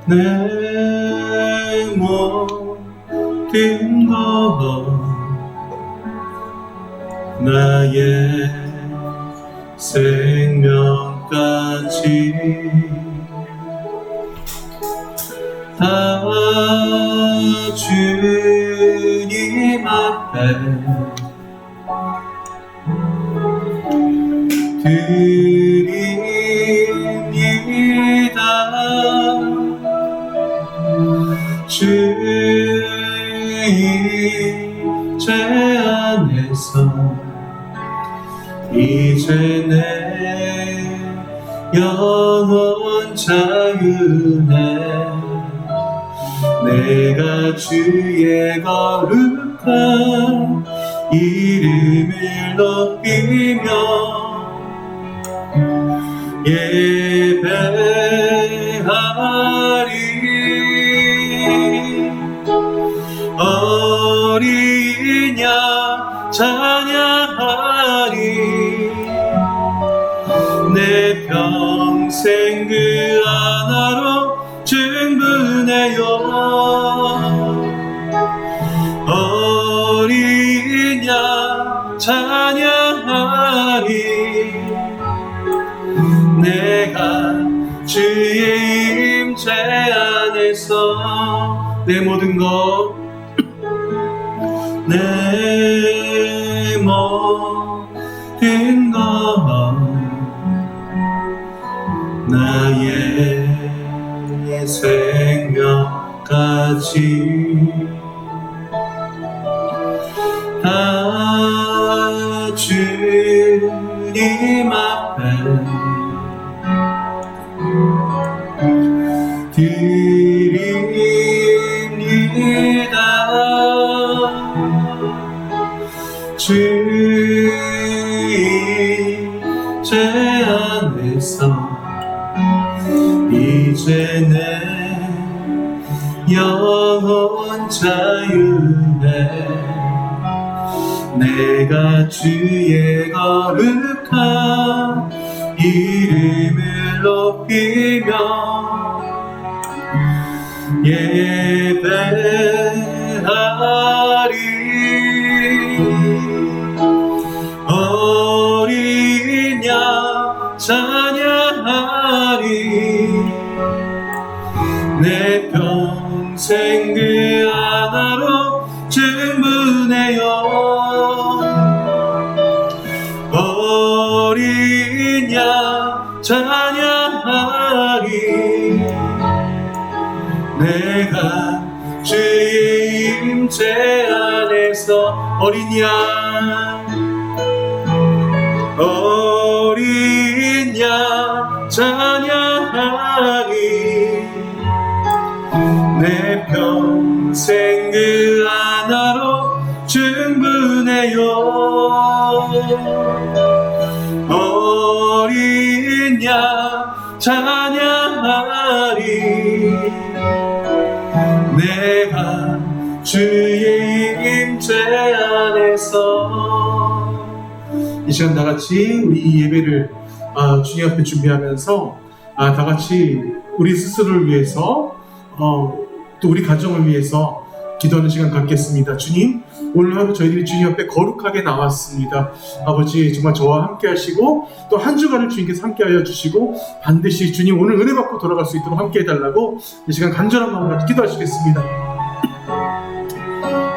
내 모든 것 나의 생명까지 다 주님 앞에 드립니다. 주의 죄 안에서 이제 내 영혼 자유해. 내가 주의 거룩한 이름을 높이며 예배하리. 어린 양 찬양하리. 내 평생 그 하나로 충분해요. 어린 양 찬양하리. 내가 주의 임재 안에서 내 모든 것 내 모든 것 나의 생명까지 다 주님 앞에 드립니다. 주의 죄 안에서 이제 내 영혼 자유해. 내가 주의 거룩한 이름을 높이며 예배하리. 어린 양 찬양하리. 내 평생 그 하나로 충분해요. 어린 양 찬양하리. 내가 주의 임재 안에서 어린 양 찬양하리. 내 평생 그 하나로 충분해요. 어린 양 찬양하리. 내가 주의 임재 안에서. 이 시간 다같이 우리 예배를 주님 앞에 준비하면서 다같이 우리 스스로를 위해서 또 우리 가정을 위해서 기도하는 시간 갖겠습니다. 주님, 오늘 하루 저희들이 주님 앞에 거룩하게 나왔습니다. 아버지, 정말 저와 함께 하시고 또 한 주간을 주님께서 함께 하여 주시고 반드시 주님 오늘 은혜 받고 돌아갈 수 있도록 함께 해달라고 이 시간 간절한 마음으로 기도하시겠습니다.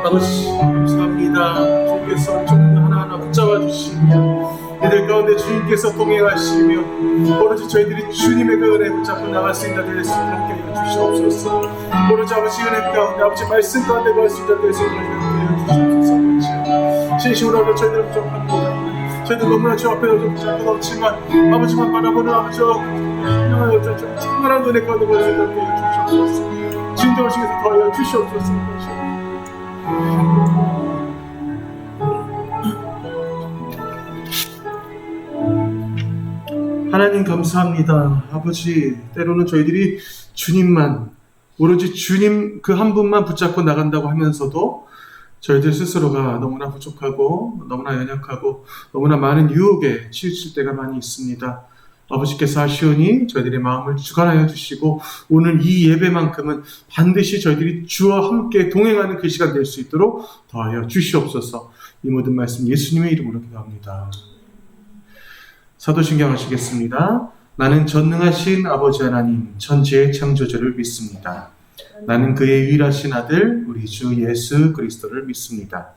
아버지, 감사합니다. 주님께서 좀 하나하나 붙잡아 주시며 이들 가운데 주님께서 동행하시며 오로지 저희들이 주님의 그 은혜 붙잡고 나갈 수 있는 될 수 있도록 함께 하여 주시옵소서. 오로지 아버지 은혜 가운데 아버지 말씀 가운데 갈 수 있는 될 수 있도록 함께 하여 주시옵소서. 진심으로 저희들을 부족합니다. 저희들 너무나 주 앞에 붙잡고 없지만 아버지만 바라보는 아버지 충만한 은혜 가운데 갈 수 있도록 함께 하여 주시옵소서. 진정을 주께서 더하여 주시옵소서. 하나님 감사합니다. 아버지, 때로는 저희들이 주님만, 오로지 주님 그 한 분만 붙잡고 나간다고 하면서도 저희들 스스로가 너무나 부족하고 너무나 연약하고 너무나 많은 유혹에 치우칠 때가 많이 있습니다. 아버지께서 하시오니 저희들의 마음을 주관하여 주시고 오늘 이 예배만큼은 반드시 저희들이 주와 함께 동행하는 그 시간 될 수 있도록 더하여 주시옵소서. 이 모든 말씀 예수님의 이름으로 기도합니다. 사도신경 하시겠습니다. 나는 전능하신 아버지 하나님 천지의 창조주를 믿습니다. 나는 그의 유일하신 아들 우리 주 예수 그리스도를 믿습니다.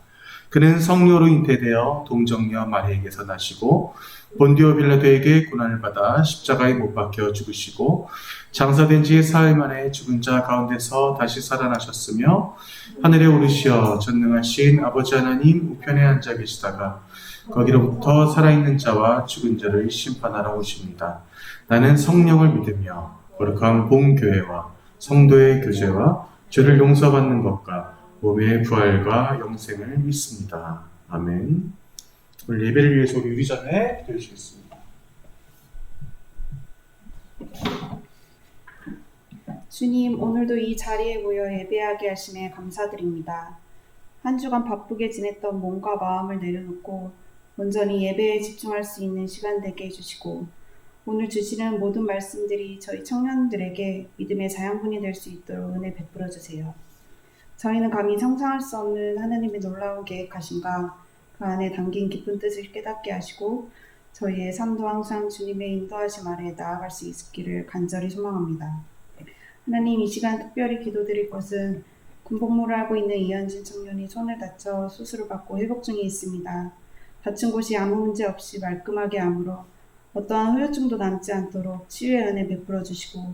그는 성령으로 잉태되어 동정녀 마리아에게서 나시고 본디오 빌라도에게 고난을 받아 십자가에 못 박혀 죽으시고 장사된 지 사흘 만에 죽은 자 가운데서 다시 살아나셨으며 하늘에 오르시어 전능하신 아버지 하나님 우편에 앉아 계시다가 거기로부터 살아있는 자와 죽은 자를 심판하러 오십니다. 나는 성령을 믿으며 거룩한 본교회와 성도의 교제와 죄를 용서받는 것과 몸의 부활과 영생을 믿습니다. 아멘. 오늘 예배를 위해서 우리 유리전에 기도해 주시겠습니다. 주님, 오늘도 이 자리에 모여 예배하게 하심에 감사드립니다. 한 주간 바쁘게 지냈던 몸과 마음을 내려놓고 온전히 예배에 집중할 수 있는 시간 되게 해주시고 오늘 주시는 모든 말씀들이 저희 청년들에게 믿음의 자양분이 될 수 있도록 은혜 베풀어 주세요. 저희는 감히 상상할 수 없는 하나님의 놀라운 계획하심과 그 안에 담긴 깊은 뜻을 깨닫게 하시고 저희의 삶도 항상 주님의 인도하심 아래 나아갈 수 있기를 간절히 소망합니다. 하나님, 이 시간 특별히 기도드릴 것은 군복무를 하고 있는 이현진 청년이 손을 다쳐 수술을 받고 회복 중에 있습니다. 다친 곳이 아무 문제 없이 말끔하게 아물어 어떠한 후유증도 남지 않도록 치유의 은혜 베풀어 주시고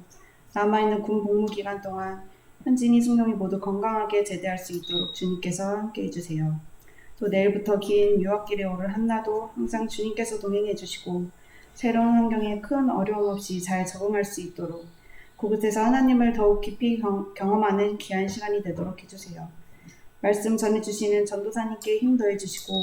남아있는 군 복무 기간 동안 현진이 승용이 모두 건강하게 제대할 수 있도록 주님께서 함께 해주세요. 또 내일부터 긴 유학길에 오를 한나도 항상 주님께서 동행해 주시고 새로운 환경에 큰 어려움 없이 잘 적응할 수 있도록 그곳에서 하나님을 더욱 깊이 경험하는 귀한 시간이 되도록 해주세요. 말씀 전해주시는 전도사님께 힘 더해주시고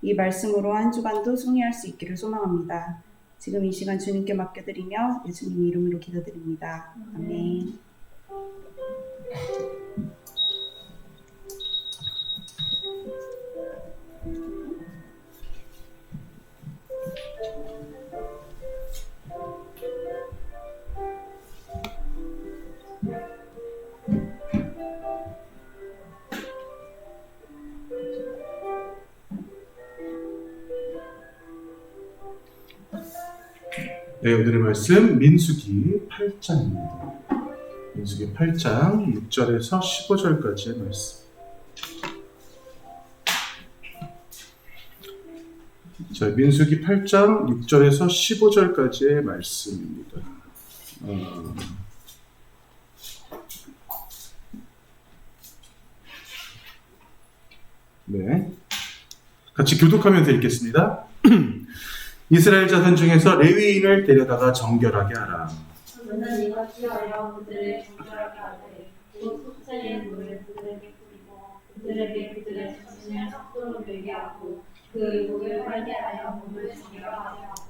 이 말씀으로 한 주간도 승리할 수 있기를 소망합니다. 지금 이 시간 주님께 맡겨드리며 예수님 이름으로 기도드립니다. 아멘. 네, 오늘의 말씀 민수기 8장입니다. 민수기 8장 6절에서 15절까지의 말씀. 자, 민수기 8장 6절에서 15절까지의 말씀입니다. 네, 같이 교독하면서 읽겠습니다. 이스라엘 자손 중에서 레위인을 데려다가 정결하게 하라. 너는 이같이 하여 그들을 정결하게 하되 곧 속죄의 물을 그들에게 뿌리고 그들에게 그들의 자신을 삭도로 되게 하고 그 의복을 빨게 하여 몸을 정결하게 하고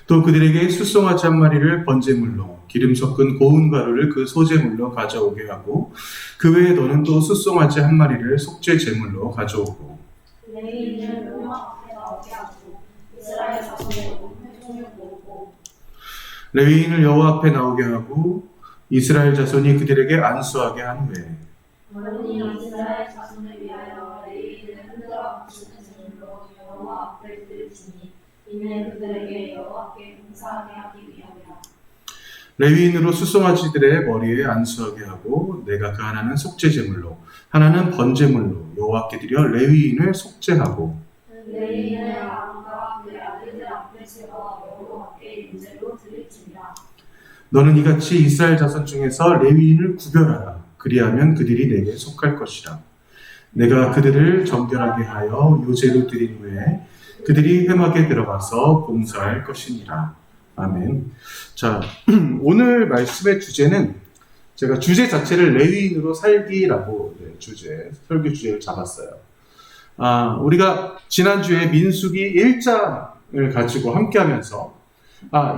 또 그들에게 숫송아지 한 마리를 번제물로 기름 섞은 고운 가루를 그 소제물로 가져오게 하고 그 외에 너는 또 숫송아지 한 마리를 속죄 제물로 가져오고 레위인을 여호와 앞에 나오게 하고 이스라엘 자손의 몸을 총을 모으고 레위인을 여호와 앞에 나오게 하고 이스라엘 자손이 그들에게 안수하게 한 후에 너는 이스라엘 자손을 위하여 레위인을 흔들어 바치는 제물로 여호와 앞에 드릴지니 이는 그들에게 여호와께 봉사하게 하기 위함이라. 레위인으로 숫송아지들의 머리에 안수하게 하고 내가 그 하나는 속죄 제물로 하나는 번제물로 여호와께 드려 레위인을 속죄하고 레위인을 아론과 그의 아들들 앞에 세워 여호와께 인제로 드릴지니라. 너는 이같이 이스라엘 자손 중에서 레위인을 구별하라. 그리하면 그들이 내게 속할 것이라. 내가 그들을 정결하게 하여 요제로 드린 후에 그들이 회막에 들어가서 봉사할 것이니라. 아멘. 자, 오늘 말씀의 주제는 제가 주제 자체를 레위인으로 살기라고 설교 주제를 잡았어요. 우리가 지난주에 민수기 1장을 가지고 함께 하면서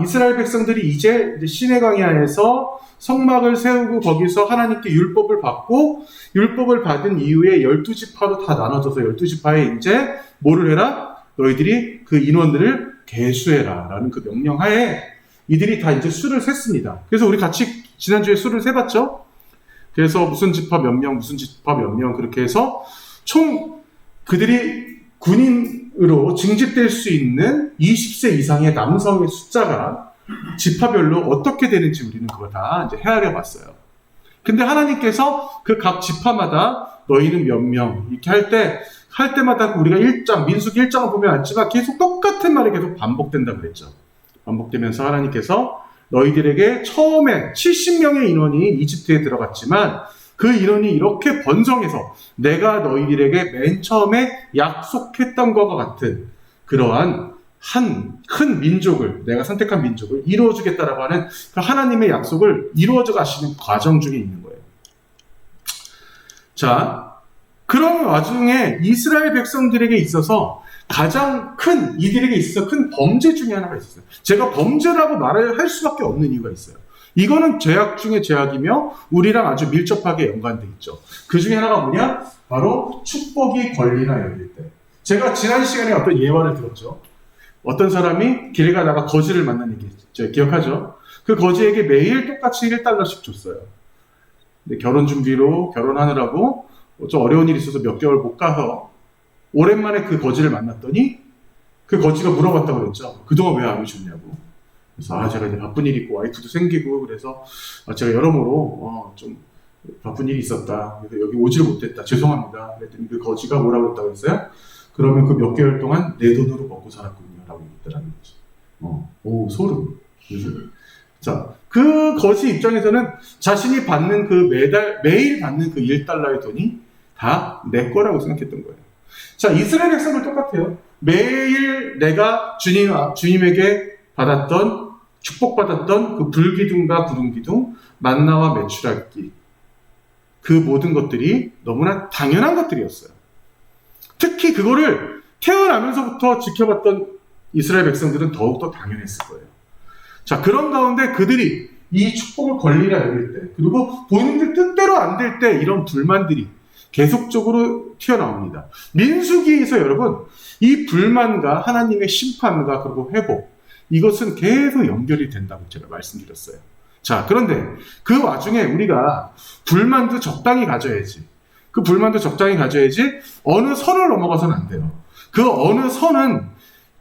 이스라엘 백성들이 이제 시내 광야에서 성막을 세우고 거기서 하나님께 율법을 받고 율법을 받은 이후에 12지파로 다 나눠져서 12지파에 이제 뭐를 해라? 너희들이 그 인원들을 계수해라 라는 그 명령하에 이들이 다 이제 수를 셌습니다. 그래서 우리 같이 지난주에 수를 세봤죠? 그래서 무슨 지파 몇 명, 무슨 지파 몇 명, 그렇게 해서 총 그들이 군인으로 징집될 수 있는 20세 이상의 남성의 숫자가 지파별로 어떻게 되는지 우리는 그거 다 이제 헤아려 봤어요. 근데 하나님께서 그 각 지파마다 너희는 몇 명, 이렇게 할 때마다 우리가 민수기 1장을 보면 알지만 계속 똑같은 말이 계속 반복된다고 그랬죠. 반복되면서 하나님께서 너희들에게 처음에 70명의 인원이 이집트에 들어갔지만 그 인원이 이렇게 번성해서 내가 너희들에게 맨 처음에 약속했던 것과 같은 그러한 한 큰 민족을, 내가 선택한 민족을 이루어주겠다라고 하는 그 하나님의 약속을 이루어져 가시는 과정 중에 있는 거예요. 자, 그런 와중에 이스라엘 백성들에게 있어서 가장 큰, 이들에게 있어서 큰 범죄 중에 하나가 있었어요. 제가 범죄라고 말을 할 수밖에 없는 이유가 있어요. 이거는 죄악 중에 죄악이며 우리랑 아주 밀접하게 연관되어 있죠. 그 중에 하나가 뭐냐? 바로 축복이 권리나 열릴 때. 제가 지난 시간에 어떤 예화를 들었죠. 어떤 사람이 길 가다가 거지를 만난 얘기 있죠. 기억하죠? 그 거지에게 매일 똑같이 1달러씩 줬어요. 근데 결혼 준비로 결혼하느라고 좀 어려운 일이 있어서 몇 개월 못 가서 오랜만에 그 거지를 만났더니 그 거지가 물어봤다고 그랬죠. 그동안 왜 안 오셨냐고. 그래서 제가 이제 바쁜 일이 있고 와이프도 생기고 그래서 제가 여러모로 좀 바쁜 일이 있었다. 그래서 여기 오지를 못했다. 죄송합니다. 그랬더니 그 거지가 뭐라고 했다고 했어요? 그러면 그 몇 개월 동안 내 돈으로 먹고 살았군요. 라고 얘기했더라는 거죠. 오, 소름. 자, 그 거지 입장에서는 자신이 받는 그 매일 받는 그 1달러의 돈이 다 내 거라고 생각했던 거예요. 자, 이스라엘 백성들 똑같아요. 매일 내가 주님에게 받았던, 축복받았던 그 불기둥과 구름기둥, 만나와 메추라기, 그 모든 것들이 너무나 당연한 것들이었어요. 특히 그거를 태어나면서부터 지켜봤던 이스라엘 백성들은 더욱더 당연했을 거예요. 자, 그런 가운데 그들이 이 축복을 권리라 여길 때, 그리고 본인들 뜻대로 안 될 때 이런 불만들이 계속적으로 튀어나옵니다. 민수기에서 여러분, 이 불만과 하나님의 심판과 그리고 회복, 이것은 계속 연결이 된다고 제가 말씀드렸어요. 자, 그런데 그 와중에 우리가 불만도 적당히 가져야지. 그 불만도 적당히 가져야지 어느 선을 넘어가서는 안 돼요. 그 어느 선은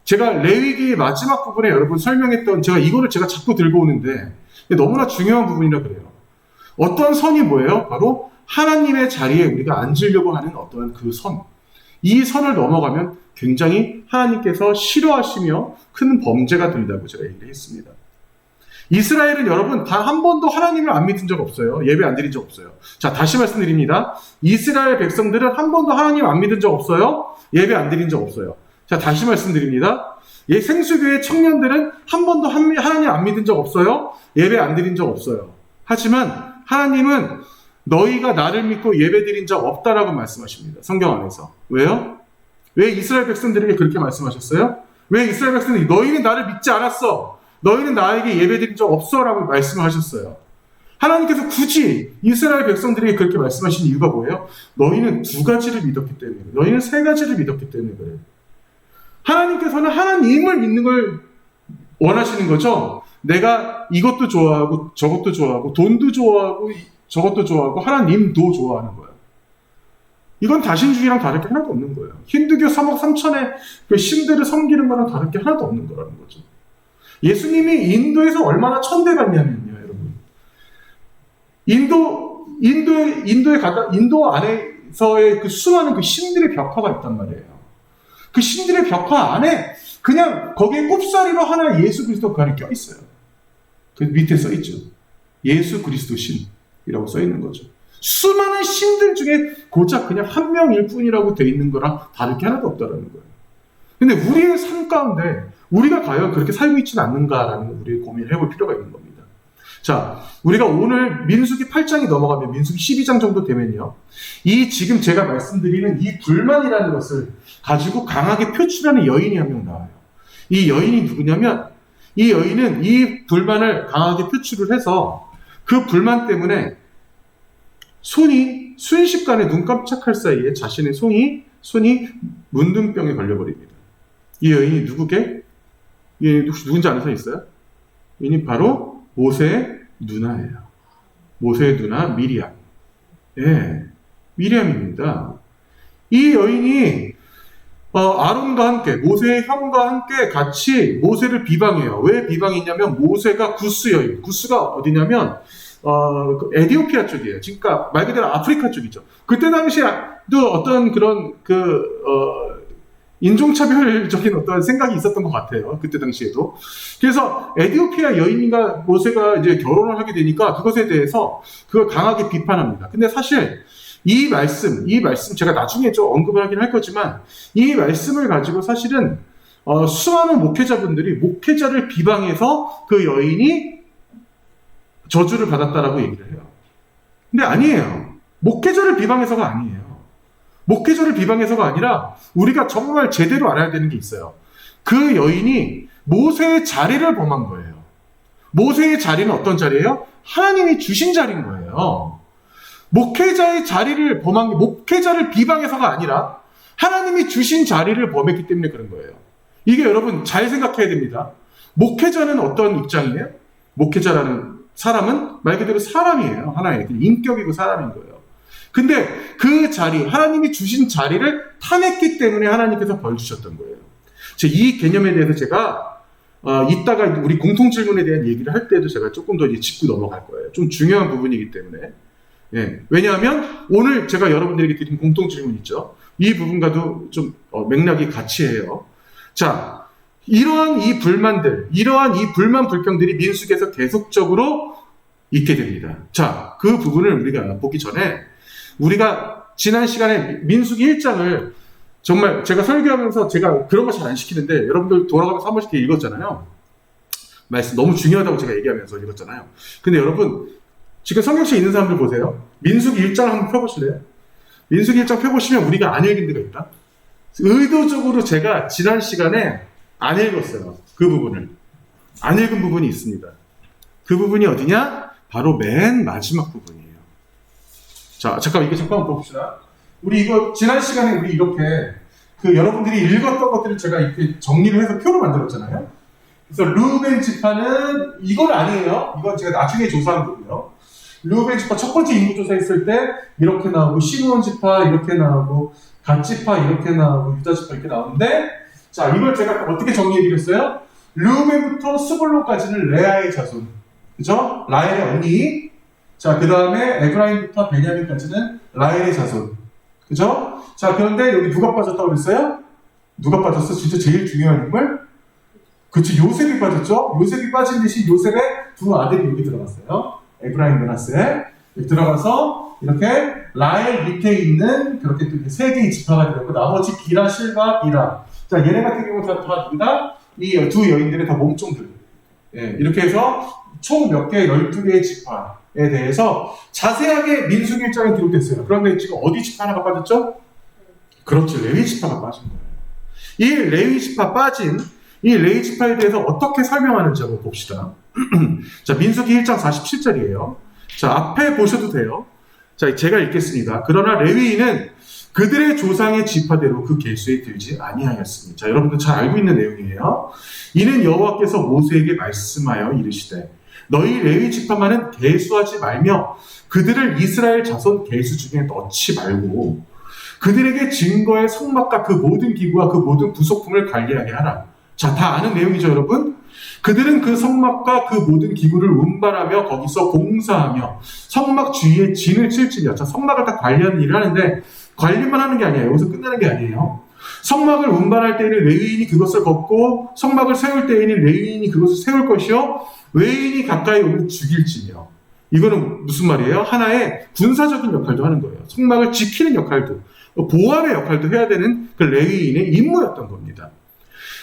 제가 레위기 마지막 부분에 여러분 설명했던 이거를 제가 자꾸 들고 오는데 너무나 중요한 부분이라 그래요. 어떤 선이 뭐예요? 바로 하나님의 자리에 우리가 앉으려고 하는 어떤 그 선. 이 선을 넘어가면 굉장히 하나님께서 싫어하시며 큰 범죄가 된다고 제가 얘기를 했습니다. 이스라엘은 여러분 단 한 번도 하나님을 안 믿은 적 없어요. 예배 안 드린 적 없어요. 자, 다시 말씀드립니다. 이스라엘 백성들은 한 번도 하나님 안 믿은 적 없어요. 예배 안 드린 적 없어요. 자, 다시 말씀드립니다. 생수교회 청년들은 한 번도 하나님 안 믿은 적 없어요. 예배 안 드린 적 없어요. 하지만 하나님은 너희가 나를 믿고 예배 드린 적 없다라고 말씀하십니다. 성경 안에서. 왜요? 왜 이스라엘 백성들에게 그렇게 말씀하셨어요? 왜 이스라엘 백성들이 너희는 나를 믿지 않았어. 너희는 나에게 예배 드린 적 없어 라고 말씀을 하셨어요. 하나님께서 굳이 이스라엘 백성들에게 그렇게 말씀하신 이유가 뭐예요? 너희는 두 가지를 믿었기 때문에 그래요. 너희는 세 가지를 믿었기 때문에 그래요. 하나님께서는 하나님을 믿는 걸 원하시는 거죠. 내가 이것도 좋아하고 저것도 좋아하고 돈도 좋아하고 저것도 좋아하고 하나님도 좋아하는 거예요. 이건 다신주의랑 다를 게 하나도 없는 거예요. 힌두교 3억 3천의 그 신들을 섬기는 거랑 다를 게 하나도 없는 거라는 거죠. 예수님이 인도에서 얼마나 천대받냐면요, 여러분. 인도 안에서의 그 수많은 그 신들의 벽화가 있단 말이에요. 그 신들의 벽화 안에 그냥 거기에 꼽사리로 하나 예수 그리스도 관이 껴있어요. 그 밑에 써있죠. 예수 그리스도 신이라고 써있는 거죠. 수많은 신들 중에 고작 그냥 한 명일 뿐이라고 돼 있는 거랑 다를 게 하나도 없다는 거예요. 근데 우리의 삶 가운데 우리가 과연 그렇게 살고 있지는 않는가라는 우리 고민을 해볼 필요가 있는 겁니다. 자, 우리가 오늘 민수기 8장이 넘어가면 민수기 12장 정도 되면요. 지금 제가 말씀드리는 이 불만이라는 것을 가지고 강하게 표출하는 여인이 한 명 나와요. 이 여인이 누구냐면 이 여인은 이 불만을 강하게 표출을 해서 그 불만 때문에 손이 순식간에 눈 깜짝할 사이에 자신의 손이 문둥병에 걸려버립니다. 이 여인이 누구게? 누군지 아는 사람 있어요? 여인이 바로 모세의 누나예요. 모세의 누나 미리암. 예, 미리암입니다. 이 여인이 아론과 함께, 모세의 형과 함께 같이 모세를 비방해요. 왜 비방했냐면 모세가 구스 여인, 구스가 어디냐면 그 에디오피아 쪽이에요. 그러니까 말 그대로 아프리카 쪽이죠. 그때 당시에도 어떤 그런 인종차별적인 어떤 생각이 있었던 것 같아요. 그때 당시에도. 그래서 에디오피아 여인과 모세가 이제 결혼을 하게 되니까 그것에 대해서 그걸 강하게 비판합니다. 근데 사실 이 말씀 제가 나중에 좀 언급을 하긴 할 거지만 이 말씀을 가지고 사실은 수많은 목회자분들이 목회자를 비방해서 그 여인이 저주를 받았다라고 얘기를 해요. 근데 아니에요. 목회자를 비방해서가 아니에요. 목회자를 비방해서가 아니라 우리가 정말 제대로 알아야 되는 게 있어요. 그 여인이 모세의 자리를 범한 거예요. 모세의 자리는 어떤 자리예요? 하나님이 주신 자리인 거예요. 목회자의 자리를 범한 게 목회자를 비방해서가 아니라 하나님이 주신 자리를 범했기 때문에 그런 거예요. 이게 여러분 잘 생각해야 됩니다. 목회자는 어떤 입장이에요? 목회자라는 사람은 말 그대로 사람이에요. 하나의 인격이고 사람인 거예요. 근데 그 자리, 하나님이 주신 자리를 탐했기 때문에 하나님께서 벌 주셨던 거예요. 이 개념에 대해서 제가 이따가 우리 공통 질문에 대한 얘기를 할 때도 제가 조금 더 짚고 넘어갈 거예요. 좀 중요한 부분이기 때문에. 예, 왜냐하면 오늘 제가 여러분들에게 드린 공통 질문 있죠. 이 부분과도 좀 맥락이 같이 해요. 자, 이러한 이 불만들, 이러한 이 불만 불평들이 민수기에서 계속적으로 있게 됩니다. 자, 그 부분을 우리가 보기 전에 우리가 지난 시간에 민수기 1장을 정말 제가 설교하면서 제가 그런 거 잘 안 시키는데 여러분들 돌아가면서 한 번씩 읽었잖아요. 말씀 너무 중요하다고 제가 얘기하면서 읽었잖아요. 근데 여러분 지금 성경책에 있는 사람들 보세요. 민수기 1장 한번 펴보실래요? 민수기 1장 펴보시면 우리가 안 읽은 데가 있다. 의도적으로 제가 지난 시간에 안 읽었어요. 그 부분을. 안 읽은 부분이 있습니다. 그 부분이 어디냐? 바로 맨 마지막 부분이에요. 자, 잠깐만 봅시다. 우리 이거 지난 시간에 우리 이렇게 여러분들이 읽었던 것들을 제가 이렇게 정리를 해서 표로 만들었잖아요. 그래서 루벤 지파는 이건 아니에요. 이건 제가 나중에 조사한 거고요. 루벤 지파 첫 번째 인구 조사했을 때 이렇게 나오고 시므온 지파 이렇게 나오고 갓 지파 이렇게 나오고 유다 지파 이렇게 나오는데 자 이걸 제가 어떻게 정리해드렸어요? 루벤부터 스불론까지는 레아의 자손, 그죠? 라헬의 언니. 자, 그 다음에 에브라임부터 베냐민까지는 라헬의 자손, 그죠? 자, 그런데 여기 누가 빠졌다고 그랬어요? 누가 빠졌어? 진짜 제일 중요한 인물? 그쵸, 요셉이 빠졌죠? 요셉이 빠진 대신 요셉의 두 아들이 여기 들어갔어요. 에브라임, 므낫세. 여기 들어가서 이렇게 라헬 밑에 있는 그렇게 또 세 개의 지파가 들어가고 나머지 비라, 실바, 비라. 자, 얘네 같은 경우 다 이 두 여인들의 다 몸종들. 예, 이렇게 해서 총 몇 개, 12개의 지파에 대해서 자세하게 민수기 1장에 기록됐어요. 그런데 지금 어디 지파 하나가 빠졌죠? 그렇죠. 레위 지파가 빠진 거예요. 이 레위 지파 빠진 이 레위 지파에 대해서 어떻게 설명하는지 한번 봅시다. 자, 민수기 1장 47절이에요. 자, 앞에 보셔도 돼요. 자, 제가 읽겠습니다. 그러나 레위인은 그들의 조상의 지파대로 그 계수에 들지 아니하였습니다. 자, 여러분들 잘 알고 있는 내용이에요. 이는 여호와께서 모세에게 말씀하여 이르시되 너희 레위 지파만은 계수하지 말며 그들을 이스라엘 자손 계수 중에 넣지 말고 그들에게 증거의 성막과 그 모든 기구와 그 모든 부속품을 관리하게 하라. 자, 다 아는 내용이죠, 여러분? 그들은 그 성막과 그 모든 기구를 운반하며 거기서 공사하며 성막 주위에 진을 칠지니라. 자, 성막을 다 관리하는 일을 하는데 관리만 하는 게 아니에요. 여기서 끝나는 게 아니에요. 성막을 운반할 때에는 레위인이 그것을 걷고 성막을 세울 때에는 레위인이 그것을 세울 것이요 외인이 가까이 오면 죽일지며. 이거는 무슨 말이에요? 하나의 군사적인 역할도 하는 거예요. 성막을 지키는 역할도 보안의 역할도 해야 되는 그 레위인의 임무였던 겁니다.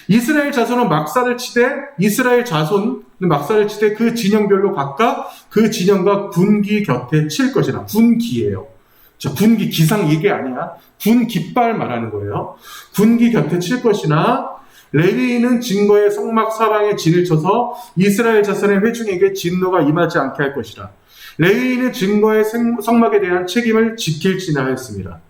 이스라엘 자손은 막사를 치되 이스라엘 자손은 막사를 치되 그 진영별로 각각 그 진영과 군기 곁에 칠 것이라. 군기예요. 자, 군기, 기상 이게 아니야. 군 깃발 말하는 거예요. 군기 곁에 칠 것이나 레위인은 증거의 성막 사방에 진을 쳐서 이스라엘 자손의 회중에게 진노가 임하지 않게 할 것이라. 레위인은 증거의 성막에 대한 책임을 지킬지나 하였습니다.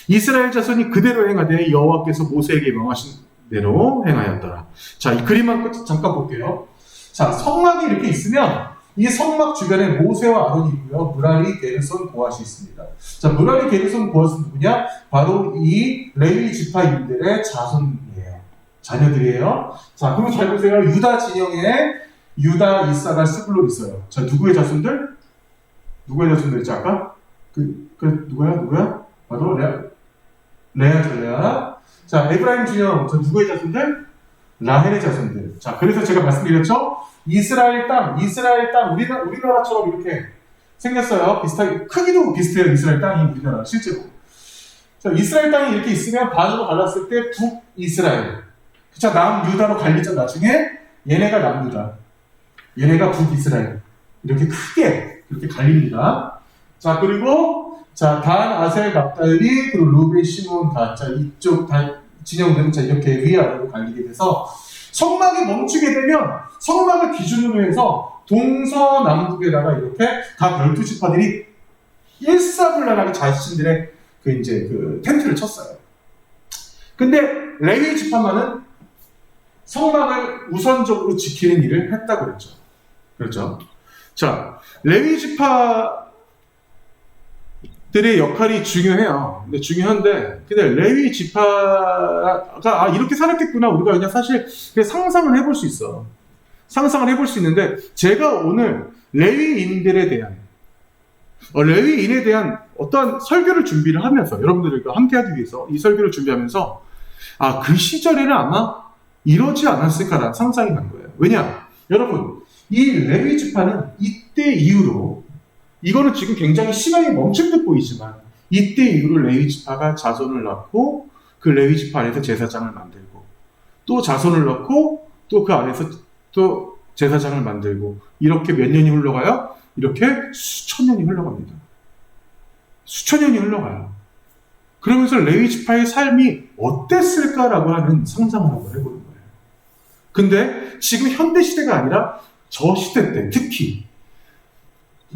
이스라엘 자손이 그대로 행하되 여호와께서 모세에게 명하신 대로 행하였더라. 자, 이 그림만 잠깐 볼게요. 자, 성막이 이렇게 있으면 이 성막 주변에 모세와 아론이 있고요. 무라리, 게르손, 고핫이 있습니다. 자, 무라리, 게르손, 고핫은 누구냐? 바로 이 레위 지파인들의 자손이에요. 자녀들이에요. 자, 그리고 잘 보세요. 유다 진영에 유다, 이사가, 스불론 있어요. 자, 누구의 자손들? 누구의 자손들이지 아까? 누구야? 바로 레아죠, 레아. 자, 에브라임 진영, 저 누구의 자손들? 라헬의 자손들. 자, 그래서 제가 말씀드렸죠? 이스라엘 땅, 우리나라처럼 이렇게 생겼어요. 비슷하게, 크기도 비슷해요. 이스라엘 땅이 우리나라, 실제로. 자, 이스라엘 땅이 이렇게 있으면 반으로 갈랐을 때 북이스라엘. 자, 남유다로 갈리죠, 나중에. 얘네가 남유다. 얘네가 북이스라엘. 이렇게 크게, 그렇게 갈립니다. 자, 그리고, 자, 단, 아셀, 납달리, 그리고 루벤, 시몬, 다. 자, 이쪽 다 진영들은 자, 이렇게 위아래로 갈리게 돼서, 성막이 멈추게 되면, 성막을 기준으로 해서, 동서남북에다가 이렇게 각 12지파들이 일사불란하게 자신들의 그 텐트를 쳤어요. 근데, 레위 지파만은 성막을 우선적으로 지키는 일을 했다고 그랬죠. 그렇죠. 자, 레위 지파들의 역할이 중요해요. 근데 중요한데, 근데 레위 지파가 이렇게 살았겠구나. 우리가 그냥 사실 그냥 상상을 해볼 수 있어. 상상을 해볼 수 있는데, 제가 오늘 레위인들에 대한 어떠한 설교를 준비를 하면서 여러분들과 함께하기 위해서 이 설교를 준비하면서 그 시절에는 아마 이러지 않았을까라는 상상이 간 거예요. 왜냐? 여러분, 이 레위 지파는 이때 이후로, 이거는 지금 굉장히 시간이 멈춘 듯 보이지만, 이때 이후로 레위 지파가 자손을 낳고, 그 레위 지파 안에서 제사장을 만들고, 또 자손을 낳고, 또 그 안에서 또 제사장을 만들고, 이렇게 몇 년이 흘러가요? 이렇게 수천 년이 흘러갑니다. 수천 년이 흘러가요. 그러면서 레위 지파의 삶이 어땠을까라고 하는 상상을 한번 해보는 거예요. 근데 지금 현대 시대가 아니라 저 시대 때 특히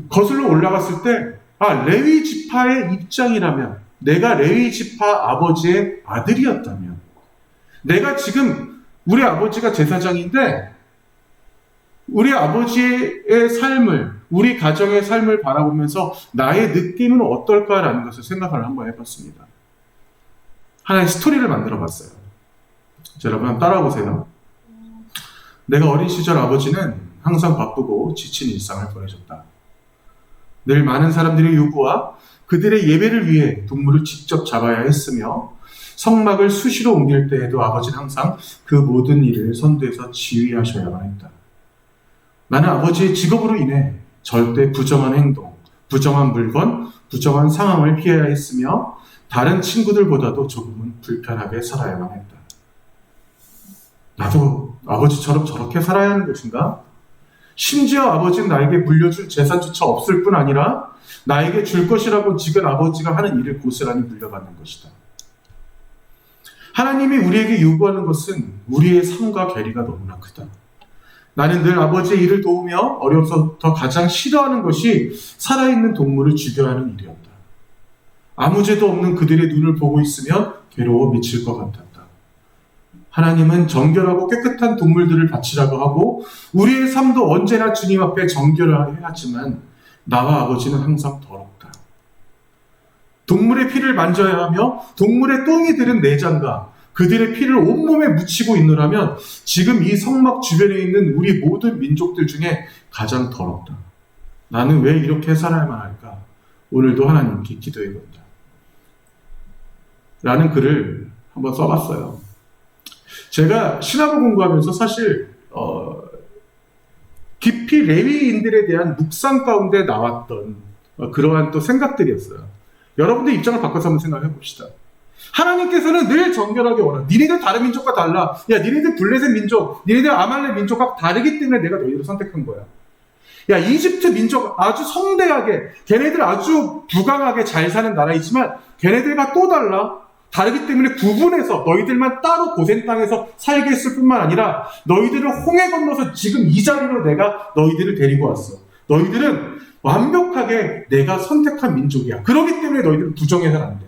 거슬러 올라갔을 때 레위 지파의 입장이라면, 내가 레위 지파 아버지의 아들이었다면, 내가 지금 우리 아버지가 제사장인데 우리 아버지의 삶을, 우리 가정의 삶을 바라보면서 나의 느낌은 어떨까라는 것을 생각을 한번 해봤습니다. 하나의 스토리를 만들어 봤어요. 자, 여러분 한번 따라와 보세요. 내가 어린 시절 아버지는 항상 바쁘고 지친 일상을 보내셨다. 늘 많은 사람들의 요구와 그들의 예배를 위해 동물을 직접 잡아야 했으며, 성막을 수시로 옮길 때에도 아버지는 항상 그 모든 일을 선두에서 지휘하셔야만 했다. 나는 아버지의 직업으로 인해 절대 부정한 행동, 부정한 물건, 부정한 상황을 피해야 했으며, 다른 친구들보다도 조금은 불편하게 살아야만 했다. 나도 아버지처럼 저렇게 살아야 하는 것인가? 심지어 아버지는 나에게 물려줄 재산조차 없을 뿐 아니라 나에게 줄 것이라고 지금 아버지가 하는 일을 고스란히 물려받는 것이다. 하나님이 우리에게 요구하는 것은 우리의 삶과 괴리가 너무나 크다. 나는 늘 아버지의 일을 도우며 어려서부터 가장 싫어하는 것이 살아있는 동물을 죽여야 하는 일이었다. 아무 죄도 없는 그들의 눈을 보고 있으면 괴로워 미칠 것 같았다. 하나님은 정결하고 깨끗한 동물들을 바치라고 하고 우리의 삶도 언제나 주님 앞에 정결하게 하지만 나와 아버지는 항상 더럽다. 동물의 피를 만져야 하며 동물의 똥이 들은 내장과 그들의 피를 온몸에 묻히고 있노라면 지금 이 성막 주변에 있는 우리 모든 민족들 중에 가장 더럽다. 나는 왜 이렇게 살아야만 할까? 오늘도 하나님께 기도해본다. 라는 글을 한번 써봤어요. 제가 신학을 공부하면서 사실 깊이 레위인들에 대한 묵상 가운데 나왔던 그러한 또 생각들이었어요. 여러분들 입장을 바꿔서 한번 생각해 봅시다. 하나님께서는 늘 정결하게 원하. 니네들 다른 민족과 달라. 야, 니네들 블레셋 민족, 니네들 아말렉 민족과 다르기 때문에 내가 너희를 선택한 거야. 야, 이집트 민족 아주 성대하게, 걔네들 아주 부강하게 잘 사는 나라이지만 걔네들과 또 달라. 다르기 때문에 구분해서 너희들만 따로 고센 땅에서 살게 했을 뿐만 아니라 너희들을 홍해 건너서 지금 이 자리로 내가 너희들을 데리고 왔어. 너희들은 완벽하게 내가 선택한 민족이야. 그렇기 때문에 너희들은 부정해서는 안 돼.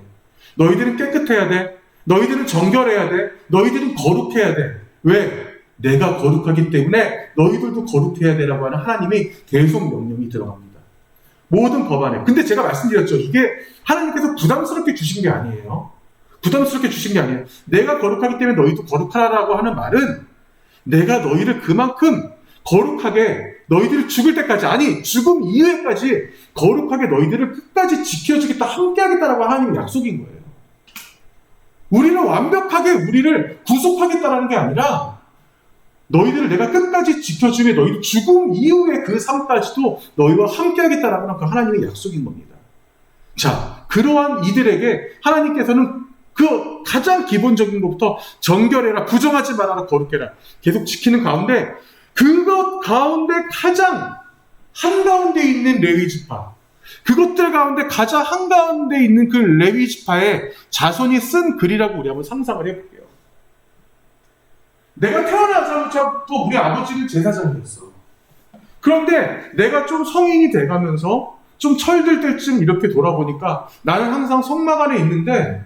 너희들은 깨끗해야 돼. 너희들은 정결해야 돼. 너희들은 거룩해야 돼. 왜? 내가 거룩하기 때문에 너희들도 거룩해야 되라고 하는 하나님의 계속 명령이 들어갑니다. 모든 법 안에. 근데 제가 말씀드렸죠. 이게 하나님께서 부담스럽게 주신 게 아니에요. 부담스럽게 주신 게 아니에요. 내가 거룩하기 때문에 너희도 거룩하라고 하는 말은 내가 너희를 그만큼 거룩하게 너희들이 죽을 때까지, 아니 죽음 이후에까지 거룩하게 너희들을 끝까지 지켜주겠다, 함께하겠다라고 하나님의 약속인 거예요. 우리는 완벽하게 우리를 구속하겠다라는 게 아니라 너희들을 내가 끝까지 지켜주며 너희 죽음 이후의 그 삶까지도 너희와 함께하겠다라는 그 하나님의 약속인 겁니다. 자, 그러한 이들에게 하나님께서는 그 가장 기본적인 것부터 정결해라, 부정하지 말아라, 거룩해라 계속 지키는 가운데 그것 가운데 가장 한가운데 있는 레위지파, 그것들 가운데 가장 한가운데 있는 그 레위지파의 자손이 쓴 글이라고 우리 한번 상상을 해볼게요. 내가 태어나자마자 또 우리 아버지는 제사장이었어. 그런데 내가 좀 성인이 돼가면서 좀 철들 때쯤 이렇게 돌아보니까 나는 항상 성막 안에 있는데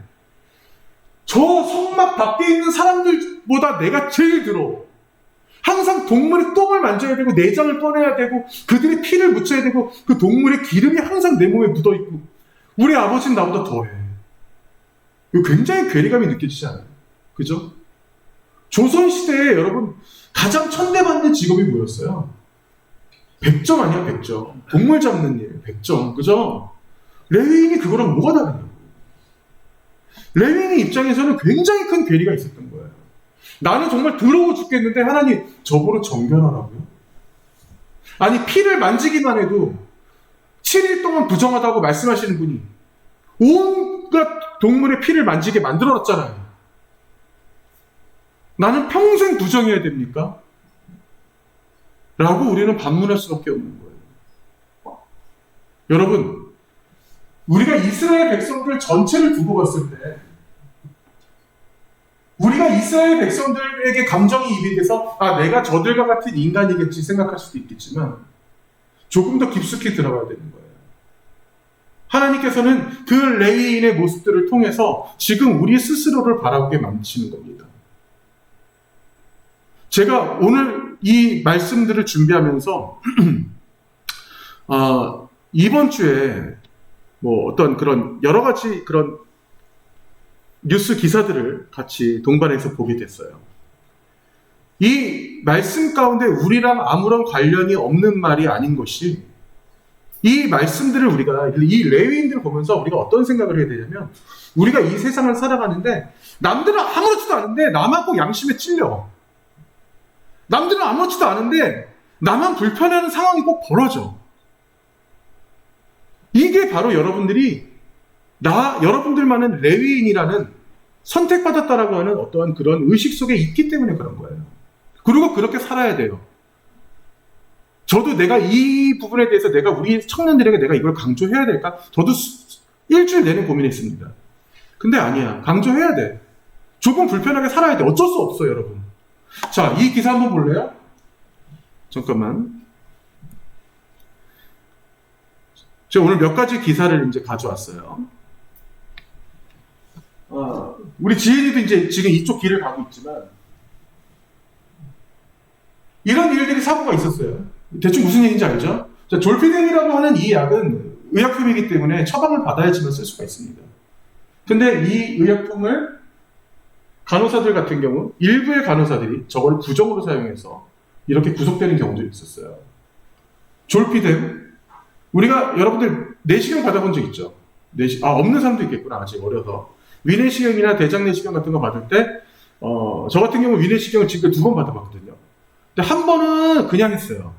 저 성막 밖에 있는 사람들보다 내가 제일 더러워. 항상 동물의 똥을 만져야 되고 내장을 꺼내야 되고 그들의 피를 묻혀야 되고 그 동물의 기름이 항상 내 몸에 묻어있고 우리 아버지는 나보다 더해. 이거 굉장히 괴리감이 느껴지지 않아요? 그죠? 조선시대에 여러분 가장 천대받는 직업이 뭐였어요? 백정 아니야, 백정. 동물 잡는 일, 백정. 그죠? 레위인이 그거랑 뭐가 다르냐고. 레위인의 입장에서는 굉장히 큰 괴리가 있었던 거예요. 나는 정말 더러워 죽겠는데 하나님 저보러 정결하라고요? 아니 피를 만지기만 해도 7일 동안 부정하다고 말씀하시는 분이 온갖 동물의 피를 만지게 만들어놨잖아요. 나는 평생 부정해야 됩니까? 라고 우리는 반문할 수밖에 없는 거예요. 여러분, 우리가 이스라엘 백성들 전체를 두고 봤을 때 우리가 이스라엘 백성들에게 감정이 입이 돼서 내가 저들과 같은 인간이겠지 생각할 수도 있겠지만 조금 더 깊숙이 들어가야 되는 거예요. 하나님께서는 그 레위인의 모습들을 통해서 지금 우리 스스로를 바라보게 만드시는 겁니다. 제가 오늘 이 말씀들을 준비하면서 이번 주에 뭐 어떤 그런 여러 가지 그런 뉴스 기사들을 같이 동반해서 보게 됐어요. 이 말씀 가운데 우리랑 아무런 관련이 없는 말이 아닌 것이 이 말씀들을 우리가 이 레위인들을 보면서 우리가 어떤 생각을 해야 되냐면 우리가 이 세상을 살아가는데 남들은 아무렇지도 않은데 나만 꼭 양심에 찔려. 남들은 아무렇지도 않은데 나만 불편해하는 상황이 꼭 벌어져. 이게 바로 여러분들만은 레위인이라는 선택받았다라고 하는 어떠한 그런 의식 속에 있기 때문에 그런 거예요. 그리고 그렇게 살아야 돼요. 저도 내가 이 부분에 대해서 내가 우리 청년들에게 내가 이걸 강조해야 될까? 저도 일주일 내내 고민했습니다. 근데 아니야. 강조해야 돼. 조금 불편하게 살아야 돼. 어쩔 수 없어요, 여러분. 자, 이 기사 한번 볼래요? 잠깐만. 제가 오늘 몇 가지 기사를 이제 가져왔어요. 우리 지혜리도 이제 지금 이쪽 길을 가고 있지만, 이런 일들이 사고가 있었어요. 대충 무슨 얘기인지 알죠? 자, 졸피뎀이라고 하는 이 약은 의약품이기 때문에 처방을 받아야지만 쓸 수가 있습니다. 근데 이 의약품을 간호사들 같은 경우, 일부의 간호사들이 저걸 부정으로 사용해서 이렇게 구속되는 경우도 있었어요. 졸피뎀. 우리가 여러분들 내시경 받아본 적 있죠? 없는 사람도 있겠구나. 아직 어려서. 위내시경이나 대장내시경 같은 거 받을 때, 저 같은 경우 위내시경을 지금까지 2번 받아봤거든요. 근데 한 번은 그냥 했어요.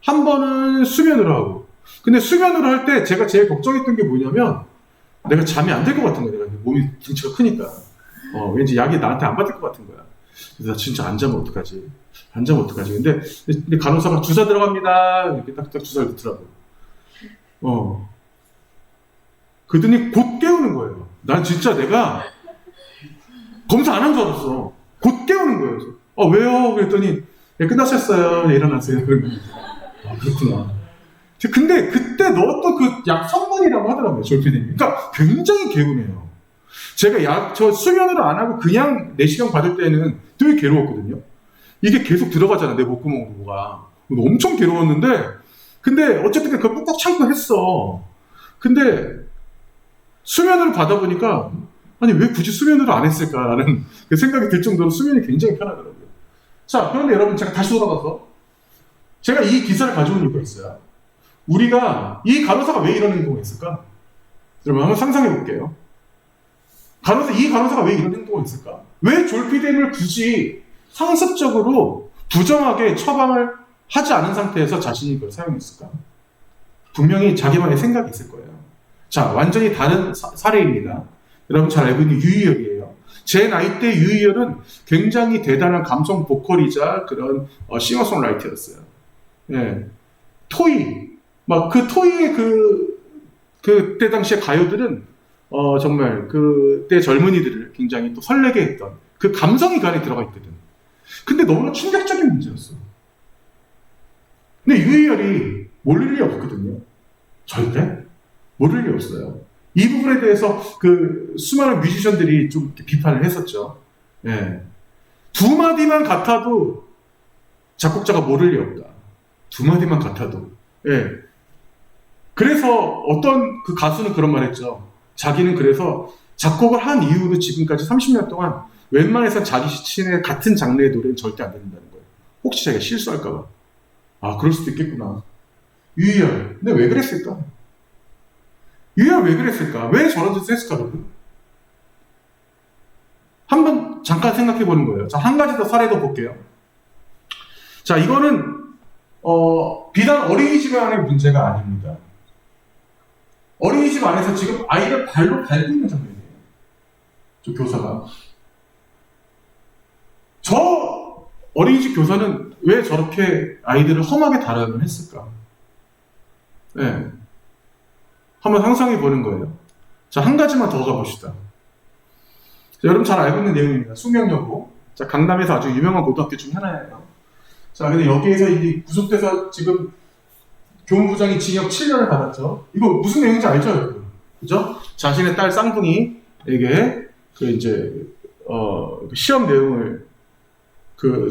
한 번은 수면으로 하고. 근데 수면으로 할 때 제가 제일 걱정했던 게 뭐냐면, 내가 잠이 안 될 것 같은 거야. 내가 몸이 등치가 크니까. 왠지 약이 나한테 안 받을 것 같은 거야. 그래서 나 진짜 안 자면 어떡하지? 근데 간호사가 주사 들어갑니다. 이렇게 딱딱 주사를 넣더라고. 그러더니 곧 깨우는 거예요. 난 진짜 내가 검사 안 한 줄 알았어. 곧 깨우는 거예요. 그래서, 왜요? 그랬더니, 끝나셨어요. 일어나세요. 그렇구나. 근데 그때 넣었던 그 약 성분이라고 하더라고요. 졸피뎀이. 그러니까 굉장히 개운해요. 제가 수면으로 안 하고 그냥 내시경 받을 때는 되게 괴로웠거든요. 이게 계속 들어가잖아, 내 목구멍으로 뭐가. 엄청 괴로웠는데, 근데 어쨌든 그걸 꾹꾹 참고 했어. 근데 수면으로 받아보니까 아니 왜 굳이 수면으로 안 했을까라는 그 생각이 들 정도로 수면이 굉장히 편하더라고요. 자, 그런데 여러분 제가 다시 돌아가서 제가 이 기사를 가져온 이유가 있어요. 우리가 이 간호사가 왜 이런 행동을 했을까? 여러분 한번 상상해 볼게요. 이 간호사가 왜 이런 행동을 했을까? 왜 졸피뎀을 굳이 상습적으로 부정하게 처방을 하지 않은 상태에서 자신이 그걸 사용했을까? 분명히 자기만의 생각이 있을 거예요. 자, 완전히 다른 사례입니다. 여러분 잘 알고 있는 유희열이에요. 제 나이 때 유희열은 굉장히 대단한 감성 보컬이자 그런 싱어송라이터였어요. 예. 토이, 막 그 토이의 그때 당시의 가요들은 정말 그때 젊은이들을 굉장히 또 설레게 했던 그 감성이 그 안에 들어가 있거든. 근데 너무나 충격적인 문제였어. 근데 유희열이 모를 일이 없거든요. 절대 모를 일이 없어요. 이 부분에 대해서 그 수많은 뮤지션들이 좀 비판을 했었죠. 예. 두 마디만 같아도 작곡자가 모를 리 없다. 두 마디만 같아도. 예. 그래서 어떤 그 가수는 그런 말 했죠. 자기는 그래서 작곡을 한 이후로 지금까지 30년 동안 웬만해서 자기 시친의 같은 장르의 노래는 절대 안 듣는다는 거예요. 혹시 자기가 실수할까봐. 아, 그럴 수도 있겠구나. 유희열. 근데 왜 그랬을까? 유희열 왜 그랬을까? 왜 저런 짓을 했을까, 여러분? 한번 잠깐 생각해 보는 거예요. 자, 한 가지 더 사례도 볼게요. 자, 이거는, 비단 어린이집 안의 문제가 아닙니다. 어린이집 안에서 지금 아이를 발로 밟고 있는 장면이에요. 저 교사가. 저 어린이집 교사는 왜 저렇게 아이들을 험하게 다루면 했을까? 네. 한번 상상해 보는 거예요. 자, 한 가지만 더 가봅시다. 자, 여러분 잘 알고 있는 내용입니다. 숙명여고. 자, 강남에서 아주 유명한 고등학교 중 하나예요. 자, 근데 여기에서 이제 구속돼서 지금 교무부장이 징역 7년을 받았죠. 이거 무슨 내용인지 알죠, 여러분? 그죠? 자신의 딸 쌍둥이에게 시험 내용을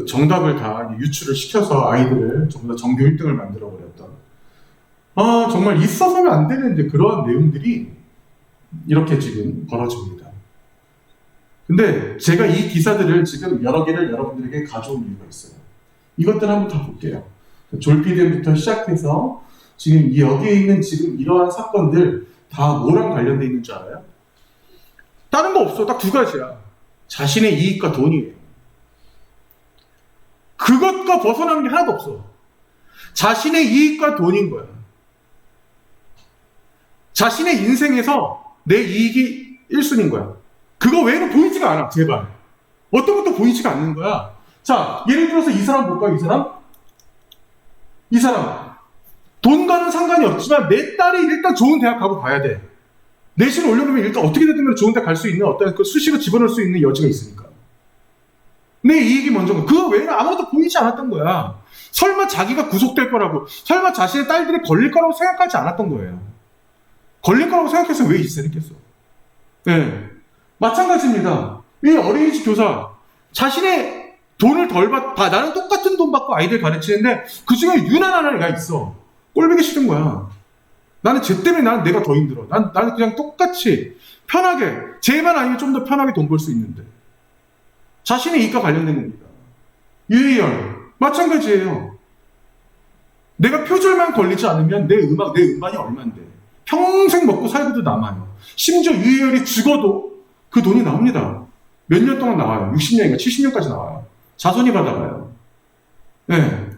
정답을 다 유출을 시켜서 아이들을 전부 다 전교 1등을 만들어 버렸던. 정말 있어서는 안 되는데 그러한 내용들이 이렇게 지금 벌어집니다. 근데 제가 이 기사들을 지금 여러 개를 여러분들에게 가져온 이유가 있어요. 이것들 한번 다 볼게요. 졸피뎀부터 시작해서 지금 여기에 있는 지금 이러한 사건들 다 뭐랑 관련돼 있는 줄 알아요? 다른 거 없어. 딱 두 가지야. 자신의 이익과 돈이에요. 그것과 벗어나는 게 하나도 없어. 자신의 이익과 돈인 거야. 자신의 인생에서 내 이익이 1순위인 거야. 그거 외에는 보이지가 않아, 제발. 어떤 것도 보이지가 않는 거야. 자, 예를 들어서 이 사람 볼까요, 이 사람. 돈과는 상관이 없지만 내 딸이 일단 좋은 대학 가고 봐야 돼. 내신을 올려놓으면 일단 어떻게 되든 좋은 데 갈 수 있는 어떤 그 수시로 집어넣을 수 있는 여지가 있으니까. 내 이익이 먼저인 거야. 그거 외에는 아무것도 보이지 않았던 거야. 설마 자기가 구속될 거라고, 설마 자신의 딸들이 걸릴 거라고 생각하지 않았던 거예요. 걸릴 거라고 생각해서 왜 이 짓을 했겠어? 네. 마찬가지입니다. 이 어린이집 교사, 자신의 돈을 덜 나는 똑같은 돈 받고 아이들 가르치는데 그 중에 유난한 애가 있어. 꼴보기 싫은 거야. 나는 쟤 때문에 내가 더 힘들어. 나는 그냥 똑같이 편하게, 쟤만 아니면 좀 더 편하게 돈 벌 수 있는데. 자신의 이익과 관련된 겁니다. 유희열 마찬가지예요. 내가 표절만 걸리지 않으면 내 음반이 얼만데. 평생 먹고 살고도 남아요. 심지어 유희열이 죽어도 그 돈이 나옵니다. 몇 년 동안 나와요. 60년인가 70년까지 나와요. 자손이 받아가요. 네.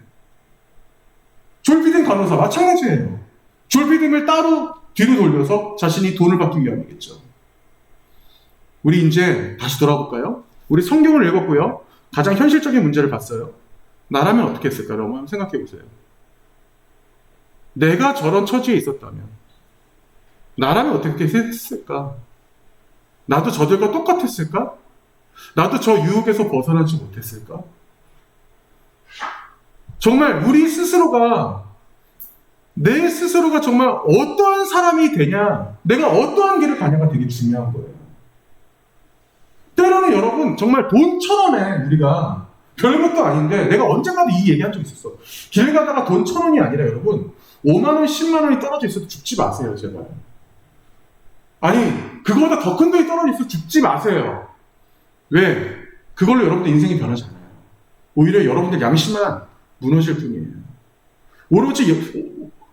졸피뎀 간호사 마찬가지예요. 졸피뎀을 따로 뒤로 돌려서 자신이 돈을 받기 위함이겠죠. 우리 이제 다시 돌아볼까요? 우리 성경을 읽었고요. 가장 현실적인 문제를 봤어요. 나라면 어떻게 했을까? 여러분 한번 생각해 보세요. 내가 저런 처지에 있었다면 나라면 어떻게 했을까? 나도 저들과 똑같았을까? 나도 저 유혹에서 벗어나지 못했을까? 정말 내 스스로가 정말 어떠한 사람이 되냐, 내가 어떠한 길을 가냐가 되게 중요한 거예요. 때로는 여러분 정말 돈 1,000원에 우리가 별것도 아닌데 내가 언젠가도 이 얘기한 적 있었어. 길 가다가 돈 1,000원이 아니라 여러분 5만 원, 10만 원이 떨어져 있어도 죽지 마세요, 제발. 아니 그거보다 더 큰 돈이 떨어져 있어도 죽지 마세요. 왜? 그걸로 여러분들 인생이 변하지 않아요. 오히려 여러분들 양심만 무너질 뿐이에요. 오로지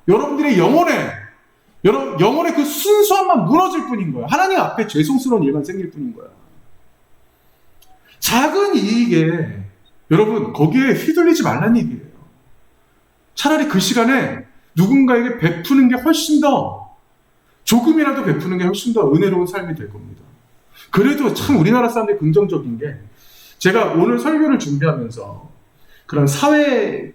여러분들의 영혼의 그 순수함만 무너질 뿐인 거예요. 하나님 앞에 죄송스러운 일만 생길 뿐인 거야. 작은 이익에 여러분 거기에 휘둘리지 말란 얘기예요. 차라리 그 시간에 누군가에게 베푸는 게 훨씬 더, 조금이라도 베푸는 게 훨씬 더 은혜로운 삶이 될 겁니다. 그래도 참 우리나라 사람들이 긍정적인 게, 제가 오늘 설교를 준비하면서 그런 사회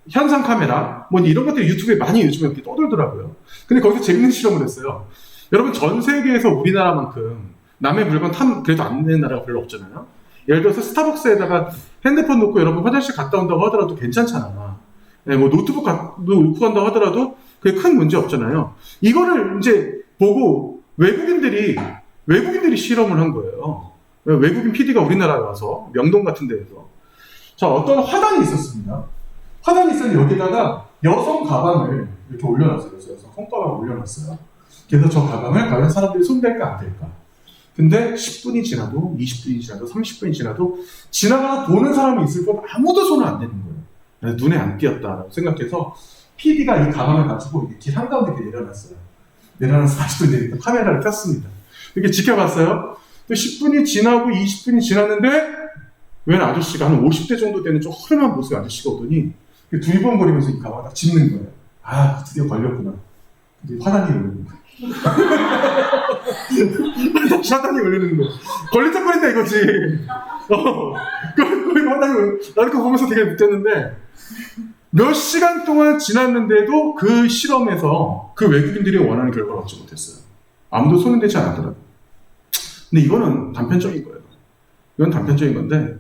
현상 카메라 뭐 이런 것들이 유튜브에 많이 요즘에 이렇게 떠돌더라고요. 근데 거기서 재밌는 실험을 했어요. 여러분 전 세계에서 우리나라만큼 남의 물건 그래도 안 내는 나라가 별로 없잖아요. 예를 들어서 스타벅스에다가 핸드폰 놓고 여러분 화장실 갔다 온다고 하더라도 괜찮잖아. 네, 뭐 노트북 놓고 간다고 하더라도 그게 큰 문제 없잖아요. 이거를 이제 보고 외국인들이 실험을 한 거예요. 외국인 PD가 우리나라에 와서 명동 같은 데에서 자, 어떤 화단이 있었습니다. 화단이 있었는데 여기다가 여성 가방을 이렇게 올려놨어요. 그래서 여성 손가방을 올려놨어요. 그래서 저 가방을 과연 사람들이 손댈까 안 될까? 근데 10분이 지나도 20분이 지나도 30분이 지나도 지나가다 보는 사람이 있을 건 아무도 손을 안 대는 거예요. 눈에 안 띄었다라고 생각해서 PD가 이 가방을 가지고 길 한가운데 이렇게 내려놨어요. 내려놔서 다시 또 내리다 카메라를 켰습니다. 이렇게 지켜봤어요. 또 10분이 지나고 20분이 지났는데 웬 아저씨가 한 50대 정도 되는 좀 허름한 모습의 아저씨가 오더니 두리번거리면서 이 가방을 딱 짚는 거예요. 아, 드디어 걸렸구나. 근데 화단이 오르는 거예요. 다시 화단이 오르는 거예요. 걸리적거린다 이거지. 화단이 오르는 거예요. 나는 그거 보면서 되게 웃겼는데, 몇 시간 동안 지났는데도 그 실험에서 그 외국인들이 원하는 결과를 얻지 못했어요. 아무도 손을 대지 않았더라고요. 근데 이거는 단편적인 거예요. 이건 단편적인 건데,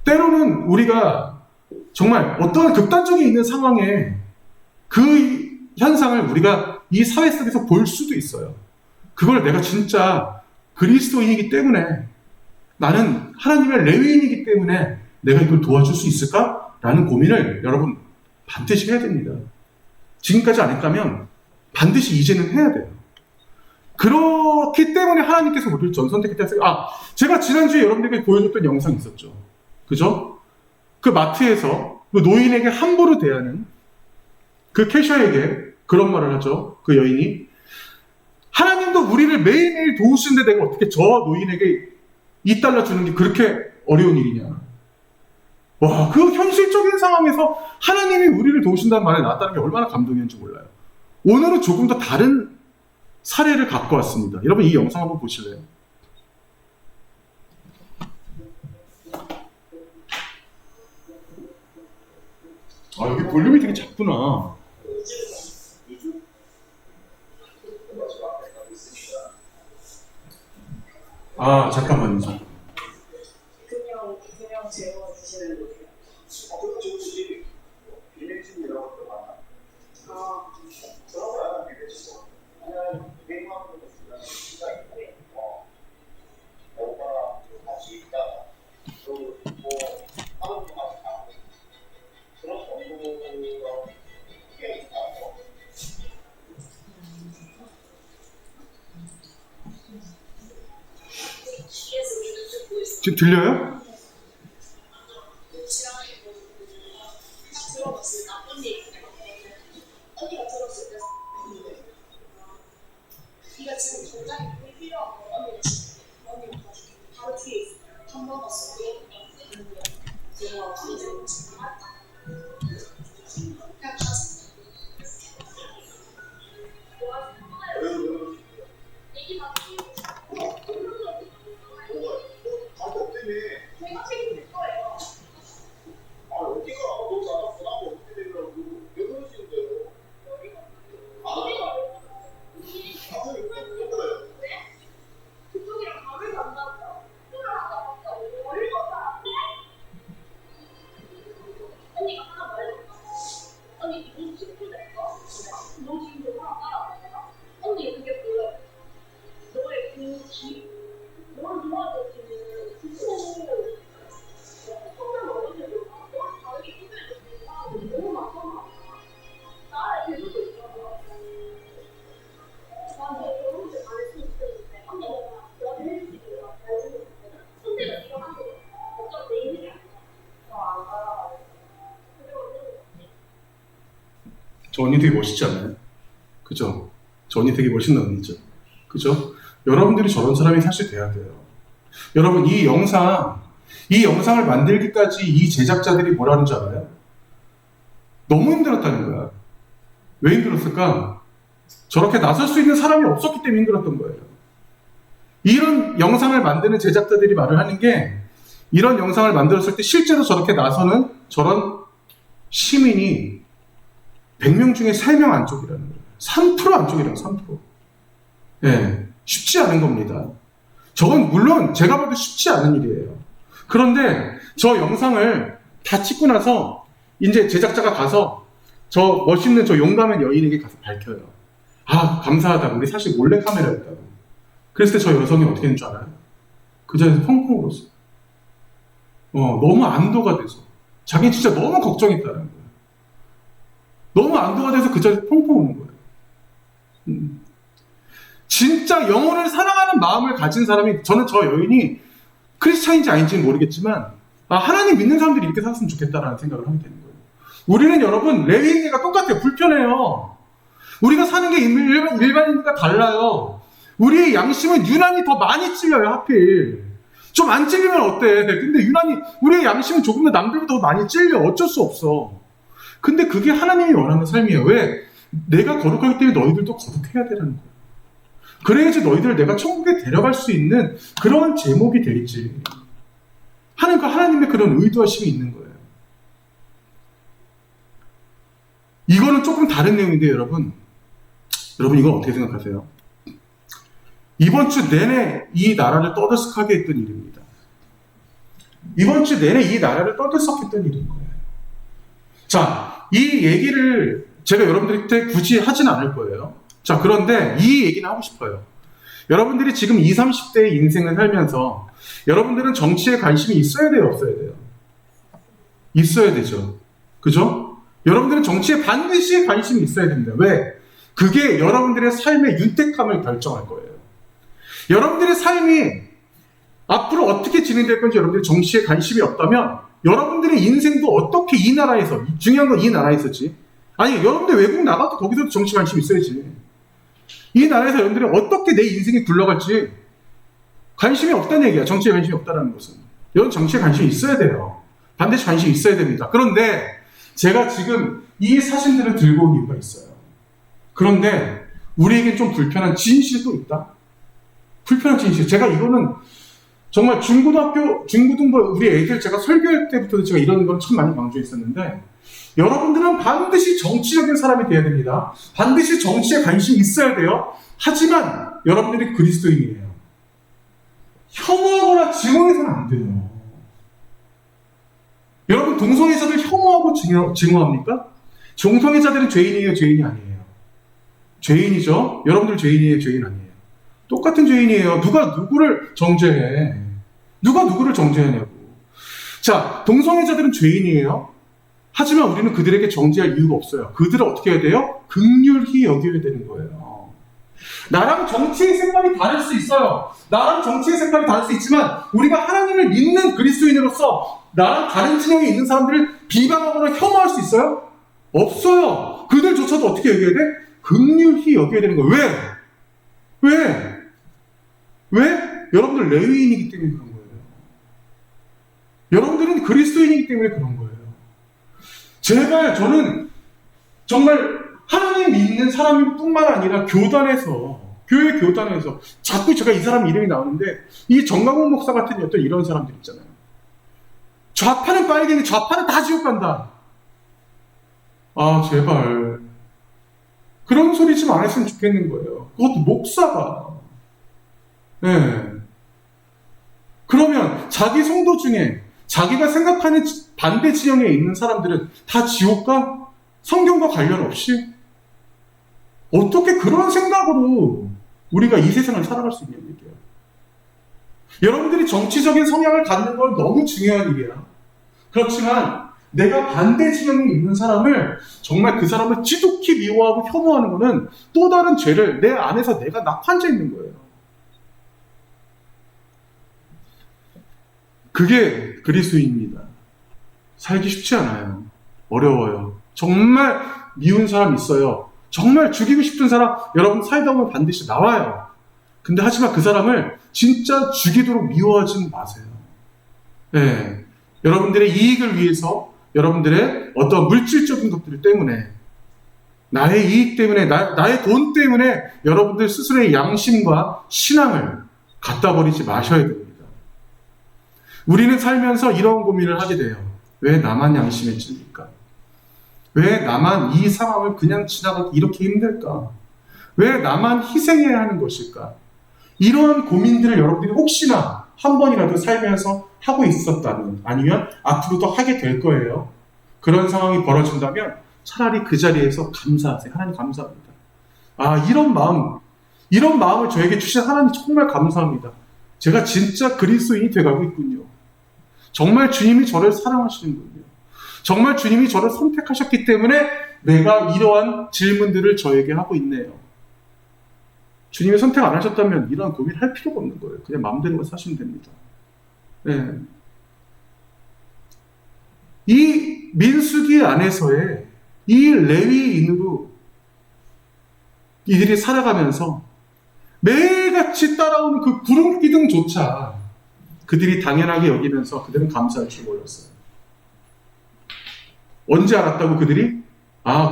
때로는 우리가 정말 어떤 극단적인 있는 상황에 그 현상을 우리가 이 사회 속에서 볼 수도 있어요. 그걸 내가 진짜 그리스도인이기 때문에, 나는 하나님의 레위인이기 때문에 내가 이걸 도와줄 수 있을까? 라는 고민을 여러분 반드시 해야 됩니다. 지금까지 안 했다면 반드시 이제는 해야 돼요. 그렇기 때문에 하나님께서 우리를 선택했다. 제가 지난주에 여러분들에게 보여줬던 영상이 있었죠. 그죠? 그 마트에서 그 노인에게 함부로 대하는 그 캐셔에게 그런 말을 하죠. 그 여인이, 하나님도 우리를 매일매일 도우시는데 내가 어떻게 저 노인에게 $2 주는 게 그렇게 어려운 일이냐. 와, 그 현실적인 상황에서 하나님이 우리를 도우신다는 말에 나왔다는 게 얼마나 감동이었는지 몰라요. 오늘은 조금 더 다른 사례를 갖고 왔습니다. 여러분 이 영상 한번 보실래요? 여기 볼륨이 되게 작구나. 잠깐만요. 그냥 재워주시는 거예요. 그럼 재워주지. 비밀집이라고 들어가나? 들어가야 비밀집. 그냥 200만 원 정도 주는 수가 있는데, 오빠랑 같이 있다가, 또, 하루 동안 가고, 그런 정도가 꽤 있다고. 지금 들려요? 저 언니 되게 멋있지 않아요? 그죠? 저 언니 되게 멋있는 언니죠. 그죠? 여러분들이 저런 사람이 사실 돼야 돼요. 여러분, 이 영상을 만들기까지 이 제작자들이 뭐라는 줄 알아요? 너무 힘들었다는 거야. 왜 힘들었을까? 저렇게 나설 수 있는 사람이 없었기 때문에 힘들었던 거예요. 이런 영상을 만드는 제작자들이 말을 하는 게, 이런 영상을 만들었을 때 실제로 저렇게 나서는 저런 시민이 100명 중에 3명 안쪽이라는 거예요. 3% 안쪽이라고, 3%. 예, 쉽지 않은 겁니다. 저건 물론 제가 봐도 쉽지 않은 일이에요. 그런데 저 영상을 다 찍고 나서 이제 제작자가 가서 저 멋있는 저 용감한 여인에게 가서 밝혀요. 아, 감사하다. 우리 사실 몰래카메라였다고. 그랬을 때 저 여성이 어떻게 했는 줄 알아요? 그 자리에서 펑펑 울었어요. 너무 안도가 돼서. 자기 진짜 너무 걱정했다는 거예요. 너무 안도가 돼서 그 자리에서 펑펑 우는 거예요. 진짜 영혼을 사랑하는 마음을 가진 사람이, 저는 저 여인이 크리스찬인지 아닌지는 모르겠지만, 하나님 믿는 사람들이 이렇게 살았으면 좋겠다라는 생각을 하게 되는 거예요. 우리는 여러분, 레위인과 똑같아요. 불편해요. 우리가 사는 게 일반인과 달라요. 우리의 양심은 유난히 더 많이 찔려요, 하필. 좀 안 찔리면 어때? 근데 유난히 우리의 양심은 조금 더 남들보다 더 많이 찔려. 어쩔 수 없어. 근데 그게 하나님이 원하는 삶이에요. 왜? 내가 거룩하기 때문에 너희들도 거룩해야 되는 거예요. 그래야지 너희들을 내가 천국에 데려갈 수 있는 그런 제목이 되겠지. 하나님의 그런 의도하심이 있는 거예요. 이거는 조금 다른 내용인데 여러분 이건 어떻게 생각하세요? 이번 주 내내 이 나라를 떠들썩하게 했던 일입니다. 이번 주 내내 이 나라를 떠들썩했던 일인 거예요. 자, 이 얘기를 제가 여러분들한테 굳이 하진 않을 거예요. 자, 그런데 이 얘기는 하고 싶어요. 여러분들이 지금 20, 30대의 인생을 살면서 여러분들은 정치에 관심이 있어야 돼요, 없어야 돼요? 있어야 되죠. 그죠? 여러분들은 정치에 반드시 관심이 있어야 됩니다. 왜? 그게 여러분들의 삶의 윤택함을 결정할 거예요. 여러분들의 삶이 앞으로 어떻게 진행될 건지 여러분들이 정치에 관심이 없다면 여러분들의 인생도 어떻게 이 나라에서, 중요한 건 이 나라에서지. 아니, 여러분들 외국 나가도 거기서도 정치 관심이 있어야지. 이 나라에서 여러분들이 어떻게 내 인생이 굴러갈지 관심이 없다는 얘기야. 정치에 관심이 없다는 것은. 여러분 정치에 관심이 있어야 돼요. 반드시 관심이 있어야 됩니다. 그런데 제가 지금 이 사진들을 들고 온 이유가 있어요. 그런데 우리에게 좀 불편한 진실이 또 있다. 불편한 진실. 제가 이거는 정말 중고등부 우리 애들 제가 설교할 때부터 제가 이런 건 참 많이 강조했었는데 여러분들은 반드시 정치적인 사람이 돼야 됩니다. 반드시 정치에 관심이 있어야 돼요. 하지만 여러분들이 그리스도인이에요. 혐오하거나 증오해서는 안 돼요. 여러분 동성애자들 혐오하고 증오합니까? 동성애자들은 죄인이에요, 죄인이 아니에요? 죄인이죠. 여러분들 죄인이에요, 죄인 아니에요? 똑같은 죄인이에요. 누가 누구를 정죄해? 누가 누구를 정죄하냐고. 자, 동성애자들은 죄인이에요. 하지만 우리는 그들에게 정죄할 이유가 없어요. 그들을 어떻게 해야 돼요? 긍휼히 여겨야 되는 거예요. 나랑 정치의 색깔이 다를 수 있어요. 나랑 정치의 색깔이 다를 수 있지만 우리가 하나님을 믿는 그리스도인으로서 나랑 다른 진영에 있는 사람들을 비방하거나 혐오할 수 있어요? 없어요. 그들조차도 어떻게 여겨야 돼? 긍휼히 여겨야 되는 거예요. 왜? 여러분들 레위인이기 때문에 그런 거예요. 여러분들은 그리스도인이기 때문에 그런 거예요. 제발 저는 정말 하나님 믿는 사람일 뿐만 아니라 교회 교단에서 자꾸 제가 이 사람 이름이 나오는데 이 정강훈 목사 같은 어떤 이런 사람들 있잖아요. 좌파는 빨갱이, 좌파는 다 지옥 간다. 아, 제발. 그런 소리 좀 안 했으면 좋겠는 거예요. 그것도 목사가. 네. 그러면 자기 성도 중에 자기가 생각하는 반대 진영에 있는 사람들은 다 지옥 가? 성경과 관련 없이? 어떻게 그런 생각으로 우리가 이 세상을 살아갈 수 있냐는 얘기예요. 여러분들이 정치적인 성향을 갖는 건 너무 중요한 일이야. 그렇지만 내가 반대 진영에 있는 사람을 정말 그 사람을 지독히 미워하고 혐오하는 것은 또 다른 죄를 내 안에서 내가 납판죄 있는 거예요. 그게 그리스도인입니다. 살기 쉽지 않아요. 어려워요. 정말 미운 사람 있어요. 정말 죽이고 싶은 사람 여러분 사이다 보면 반드시 나와요. 근데 하지만 그 사람을 진짜 죽이도록 미워하지 마세요. 네. 여러분들의 이익을 위해서 여러분들의 어떤 물질적인 것들 때문에 나의 이익 때문에 나의 돈 때문에 여러분들 스스로의 양심과 신앙을 갖다 버리지 마셔야 됩니다. 우리는 살면서 이런 고민을 하게 돼요. 왜 나만 양심에 찔릴까? 왜 나만 이 상황을 그냥 지나가기 이렇게 힘들까? 왜 나만 희생해야 하는 것일까? 이런 고민들을 여러분들이 혹시나 한 번이라도 살면서 하고 있었다면, 아니면 앞으로도 하게 될 거예요. 그런 상황이 벌어진다면 차라리 그 자리에서 감사하세요. 하나님 감사합니다. 이런 마음을 저에게 주신 하나님 정말 감사합니다. 제가 진짜 그리스도인이 돼가고 있군요. 정말 주님이 저를 사랑하시는군요. 정말 주님이 저를 선택하셨기 때문에 내가 이러한 질문들을 저에게 하고 있네요. 주님이 선택 안 하셨다면 이런 고민을 할 필요가 없는 거예요. 그냥 마음대로 사시면 됩니다. 네. 이 민수기 안에서의 이 레위인으로 이들이 살아가면서 매일같이 따라오는 그 구름 기둥조차 그들이 당연하게 여기면서 그들은 감사할 줄 몰랐어요. 언제 알았다고 그들이?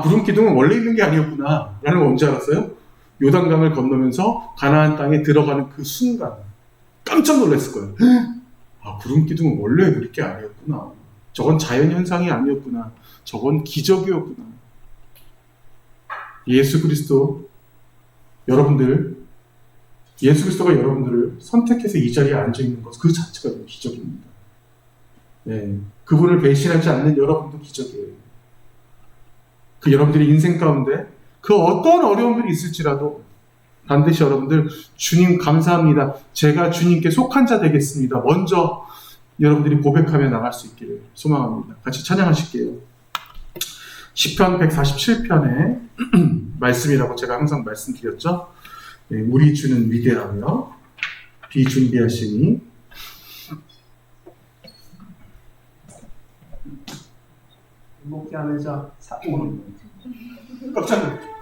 구름 기둥은 원래 있는 게 아니었구나 라는 걸 언제 알았어요? 요단강을 건너면서 가나안 땅에 들어가는 그 순간 깜짝 놀랐을 거예요. 구름 기둥은 원래 그럴 게 아니었구나. 저건 자연현상이 아니었구나. 저건 기적이었구나. 예수 그리스도가 여러분들을 선택해서 이 자리에 앉아있는 것, 그 자체가 기적입니다. 네. 그분을 배신하지 않는 여러분도 기적이에요. 그 여러분들의 인생 가운데 그 어떤 어려움들이 있을지라도 반드시 여러분들 주님 감사합니다. 제가 주님께 속한 자 되겠습니다. 먼저 여러분들이 고백하며 나갈 수 있기를 소망합니다. 같이 찬양하실게요. 시편 147편의 말씀이라고 제가 항상 말씀드렸죠. 네, 우리 주는 위대하며 비준비하시니 목기 안에서 사고는 깜짝 놀랐어요.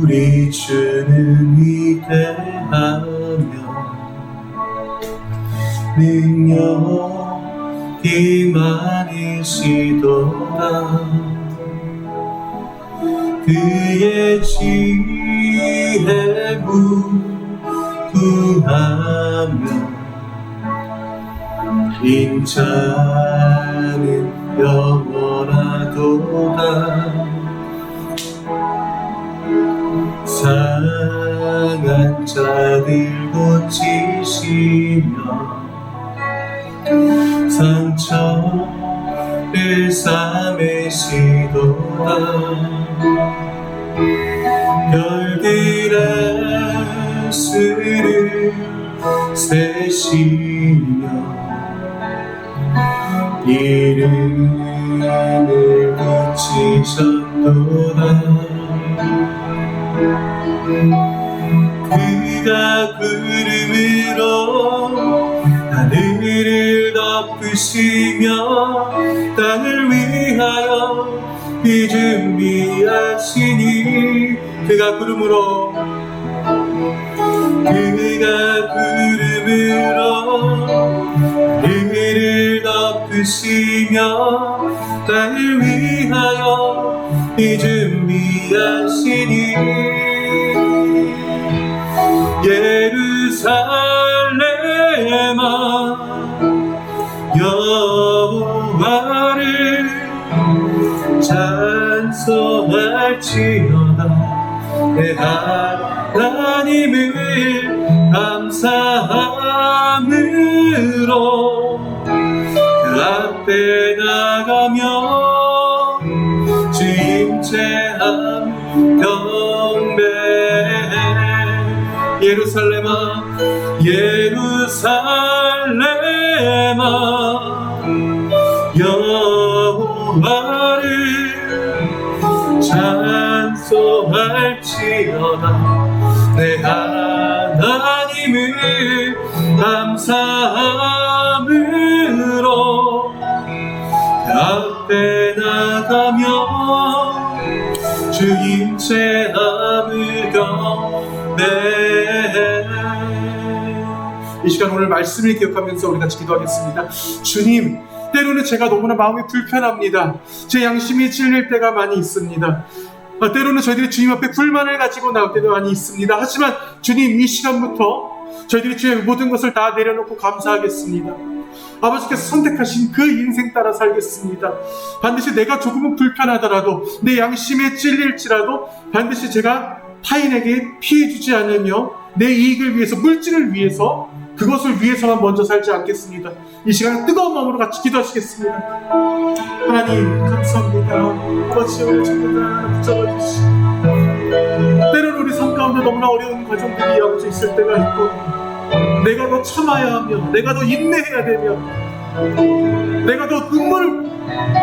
우리 주는 위대하며 능력이 많으시도다. 그의 지혜 무궁하며 인자는 영원하도다. 상한 자들 고치시며 상처를 싸매시도다. 별들의 수를 세시며 이름을 붙이셨도다. 그가 구름으로 하늘을 덮으시며 땅을 위하여 비 준비하시니 그가 구름으로 하늘을 덮으시며 땅을 위하여 비 준비하시니 예루살렘아 여호와를 찬송할지어다. 내 하나님을 감사함으로 그 앞에 나가며 주 임재함 경배해. 예루살렘아 예루살렘아 여호와를 여호와를 찬송할지어다. 내 하나님을 감사함으로 그 앞에 나가며 주 임재함을 경배해. 이 시간 오늘 말씀을 기억하면서 우리 같이 기도하겠습니다. 주님, 때로는 제가 너무나 마음이 불편합니다. 제 양심이 찔릴 때가 많이 있습니다. 때로는 저희들이 주님 앞에 불만을 가지고 나올 때도 많이 있습니다. 하지만 주님, 이 시간부터 저희들이 주의 모든 것을 다 내려놓고 감사하겠습니다. 아버지께서 선택하신 그 인생 따라 살겠습니다. 반드시 내가 조금은 불편하더라도, 내 양심에 찔릴지라도 반드시 제가 타인에게 피해주지 않으며 내 이익을 위해서, 물질을 위해서, 그것을 위해서만 먼저 살지 않겠습니다. 이 시간에 뜨거운 마음으로 같이 기도하시겠습니다. 하나님 감사합니다. 아버지, 오늘 전부 다 붙잡아 주시고, 때로는 우리 삶 가운데 너무나 어려운 과정들이 아버지 있을 때가 있고, 내가 더 참아야 하며, 내가 더 인내해야 되며, 내가 더 눈물을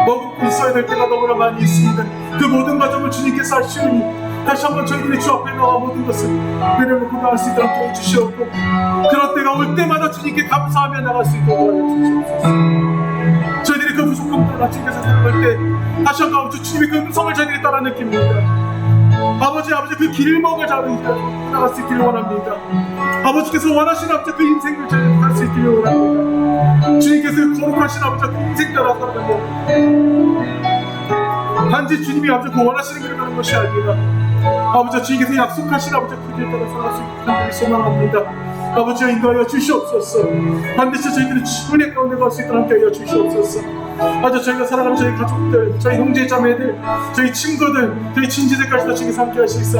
머금고 있어야 될 때가 너무나 많이 있습니다. 그 모든 과정을 주님께서 하시오니 다시 한번 저희들이 주 앞에 나와 모든 것을 내려놓고 나갈 수 있도록 도와주시옵고, 그럴 때가 올 때마다 주님께 감사하며 나갈 수 있도록 도와주시옵소서. 저희들이 그 부족함을 나 주님께서 생각할 때 다시 한번 주님의 그 음성을 저희들이 따라 느낍니다. 아버지 그 길목을 나갈 수 있기를 원합니다. 아버지께서 원하시는 아버지 그 인생을 저희들이 갈 수 있기를 원합니다. 주님께서 거룩하신 아버지 그 인생 따라 살아가는 단지 주님이 아버지 그 원하시는 길을 가는 것이 아니라 아버지 주님께서 약속하신 아버지 그 길 따라 살아갈 수 있기를 소망합니다. 아버지와 인도하여 주시옵소서. 반드시 저희들이 은혜 가운데 갈 수 있도록 함께하여 주시옵소서. 아버지 저희가 살아가는 저희 가족들, 저희 형제 자매들, 저희 친구들, 저희 친지들까지도 주님께서 함께 하시사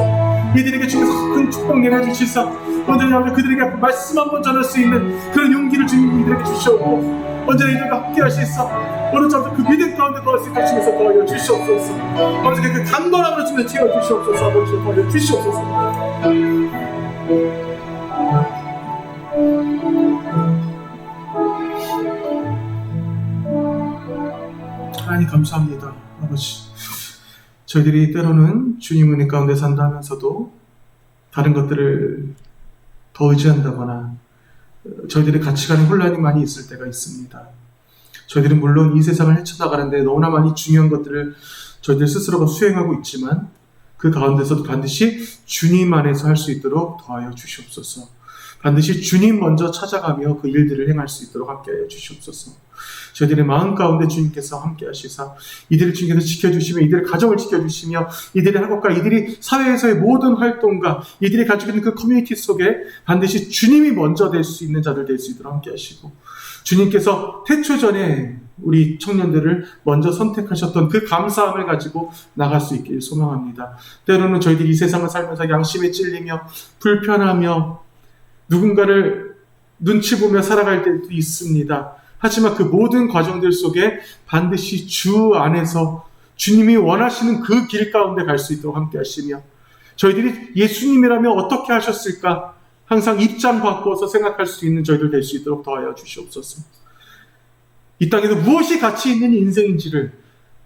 이들에게 주님께서 큰 축복 내려주시사 언제나 아버지 그들에게 말씀 한번 전할 수 있는 그런 용기를 주님 이들에게 주시옵고, 언제나 이들과 함께 하시사 오른쪽 그 믿음 가운데 거할 수 있도록 주님께서 도와여 주시옵소서. 아버지 그 간절함으로 주님 채워 주시옵소서. 아버지 도와여 주시옵소서. 하나님 감사합니다. 아버지, 저희들이 때로는 주님 은혜 가운데 산다 하면서도 다른 것들을 더 의지한다거나 저희들의 가치관에 혼란이 많이 있을 때가 있습니다. 저희들은 물론 이 세상을 헤쳐나가는데 너무나 많이 중요한 것들을 저희들 스스로가 수행하고 있지만 그 가운데서도 반드시 주님 안에서 할 수 있도록 도와여 주시옵소서. 반드시 주님 먼저 찾아가며 그 일들을 행할 수 있도록 함께하여 주시옵소서. 저희들의 마음 가운데 주님께서 함께 하시사 이들을 주님께서 지켜주시며, 이들의 가정을 지켜주시며, 이들의 학업과 이들이 사회에서의 모든 활동과 이들이 가지고 있는 그 커뮤니티 속에 반드시 주님이 먼저 될 수 있는 자들 될 수 있도록 함께 하시고, 주님께서 태초 전에 우리 청년들을 먼저 선택하셨던 그 감사함을 가지고 나갈 수 있길 소망합니다. 때로는 저희들이 이 세상을 살면서 양심에 찔리며 불편하며 누군가를 눈치 보며 살아갈 때도 있습니다. 하지만 그 모든 과정들 속에 반드시 주 안에서 주님이 원하시는 그 길 가운데 갈 수 있도록 함께 하시며, 저희들이 예수님이라면 어떻게 하셨을까 항상 입장 바꿔서 생각할 수 있는 저희들 될 수 있도록 도와여 주시옵소서. 이 땅에서 무엇이 가치 있는 인생인지를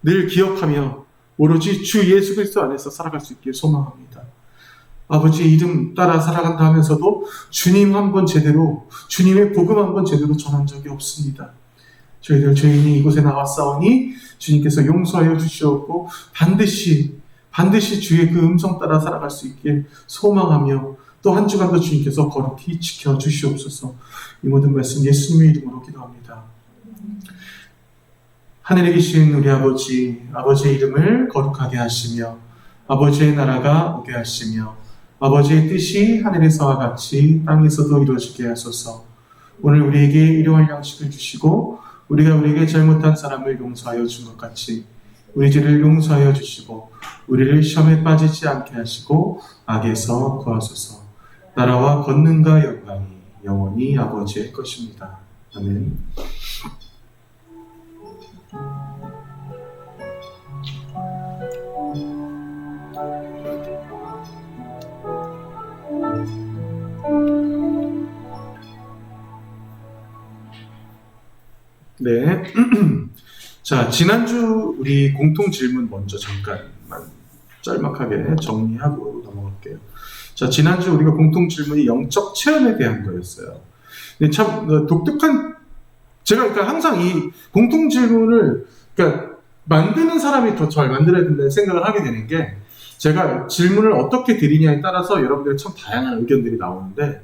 늘 기억하며 오로지 주 예수 그리스도 안에서 살아갈 수 있길 소망합니다. 아버지의 이름 따라 살아간다 하면서도 주님 한 번 제대로, 주님의 복음 한 번 제대로 전한 적이 없습니다. 저희들 죄인이 이곳에 나왔사오니 주님께서 용서하여 주시옵고 반드시 주의 그 음성 따라 살아갈 수 있길 소망하며 또 한 주간도 주님께서 거룩히 지켜주시옵소서. 이 모든 말씀 예수님의 이름으로 기도합니다. 하늘에 계신 우리 아버지, 아버지의 이름을 거룩하게 하시며 아버지의 나라가 오게 하시며 아버지의 뜻이 하늘에서와 같이 땅에서도 이루어지게 하소서. 오늘 우리에게 일용할 양식을 주시고 우리가 우리에게 잘못한 사람을 용서하여 준 것 같이 우리 죄를 용서하여 주시고 우리를 시험에 빠지지 않게 하시고 악에서 구하소서. 나라와 권능과 영광이 영원히 아버지의 것입니다. 아멘. 네. 자, 지난주 우리 공통 질문 먼저 잠깐만 짤막하게 정리하고 넘어갈게요. 자, 지난주 우리가 공통 질문이 영적 체험에 대한 거였어요. 근데 참 독특한, 제가 그러니까 항상 이 공통 질문을 그러니까 만드는 사람이 더 잘 만들어야 된다는 생각을 하게 되는 게, 제가 질문을 어떻게 드리냐에 따라서 여러분들의 참 다양한 의견들이 나오는데,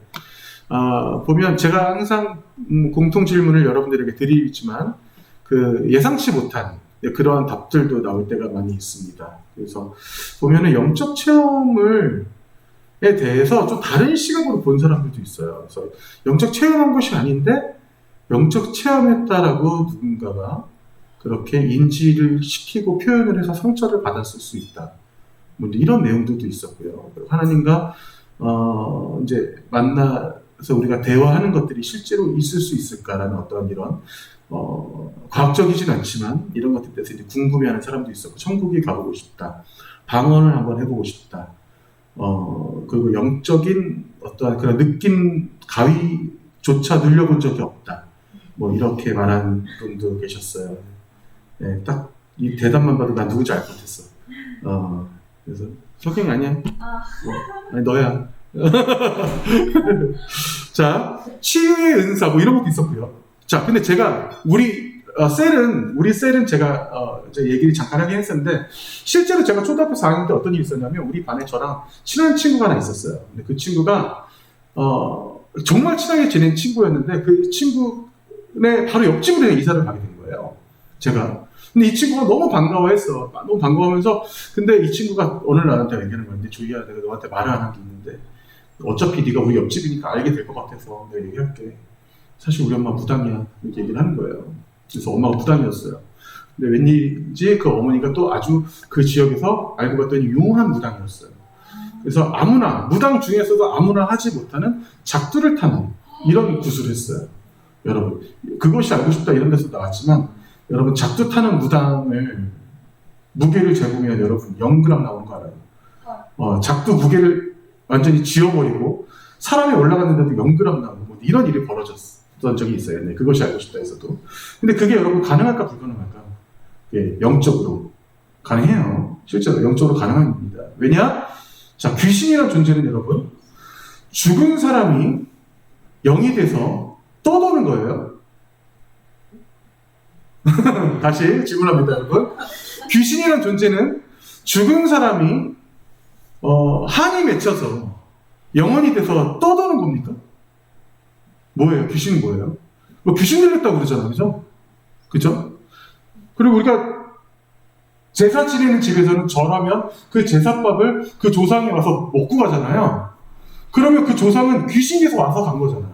보면 제가 항상 공통 질문을 여러분들에게 드리지만 그 예상치 못한 그러한 답들도 나올 때가 많이 있습니다. 그래서 보면은 영적 체험에 대해서 좀 다른 시각으로 본 사람들도 있어요. 그래서 영적 체험한 것이 아닌데 영적 체험했다라고 누군가가 그렇게 인지를 시키고 표현을 해서 상처를 받았을 수 있다. 뭐 이런 내용들도 있었고요. 하나님과 이제 만나서 우리가 대화하는 것들이 실제로 있을 수 있을까라는 어떤 이런 과학적이진 않지만 이런 것들에 대해서 이제 궁금해하는 사람도 있었고, 천국에 가보고 싶다, 방언을 한번 해보고 싶다, 그리고 영적인 어떠한 그런 느낌 가위조차 눌려본 적이 없다, 뭐 이렇게 말한 분도 계셨어요. 네, 딱 이 대답만 봐도 난 누군지 알 것 같았어. 그래서 석영 아니야? 아니 너야. 자, 치유의 은사 뭐 이런 것도 있었고요. 자, 근데 제가 우리 셀은 제가 이제 얘기를 잠깐 하긴 했었는데, 실제로 제가 초등학교 4학년 때 어떤 일이 있었냐면, 우리 반에 저랑 친한 친구가 하나 있었어요. 근데 그 친구가 정말 친하게 지낸 친구였는데, 그 친구네 바로 옆집으로 이사를 가게 된 거예요, 제가. 근데 이 친구가 너무 반가워했어. 너무 반가워하면서, 근데 이 친구가 오늘 나한테 얘기하는 건데, 조이야, 내가 너한테 말을 안 한 게 있는데, 어차피 네가 우리 옆집이니까 알게 될 것 같아서 내가 얘기할게. 사실 우리 엄마 무당이야. 이렇게 얘기를 하는 거예요. 그래서 엄마가 무당이었어요. 근데 웬일인지 그 어머니가 또 아주 그 지역에서 알고 봤더니 유명한 무당이었어요. 그래서 아무나, 무당 중에서도 아무나 하지 못하는 작두를 타는 이런 구슬을 했어요. 여러분, 그것이 알고 싶다 이런 데서 나왔지만, 여러분, 작두 타는 무당을 무게를 재보면 여러분 0g 나오는 거 알아요? 작두 무게를 완전히 지워버리고 사람이 올라갔는데도 0g 나오고 뭐 이런 일이 벌어졌던 적이 있어요. 네, 그것이 알고 싶다 해서도. 근데 그게 여러분 가능할까 불가능할까? 예, 영적으로 가능해요. 실제로 영적으로 가능한 일입니다. 왜냐? 자, 귀신이라는 존재는 여러분, 죽은 사람이 영이 돼서 떠도는 거예요. 다시 질문합니다, 여러분. 귀신이라는 존재는 죽은 사람이 한이 맺혀서 영혼이 돼서 떠도는 겁니까? 뭐예요? 귀신은 뭐예요? 뭐 귀신 들렸다고 그러잖아요, 그죠? 그죠? 그리고 우리가 제사 지내는 집에서는 절하면 그 제사밥을 그 조상이 와서 먹고 가잖아요. 그러면 그 조상은 귀신에서 와서 간 거잖아요.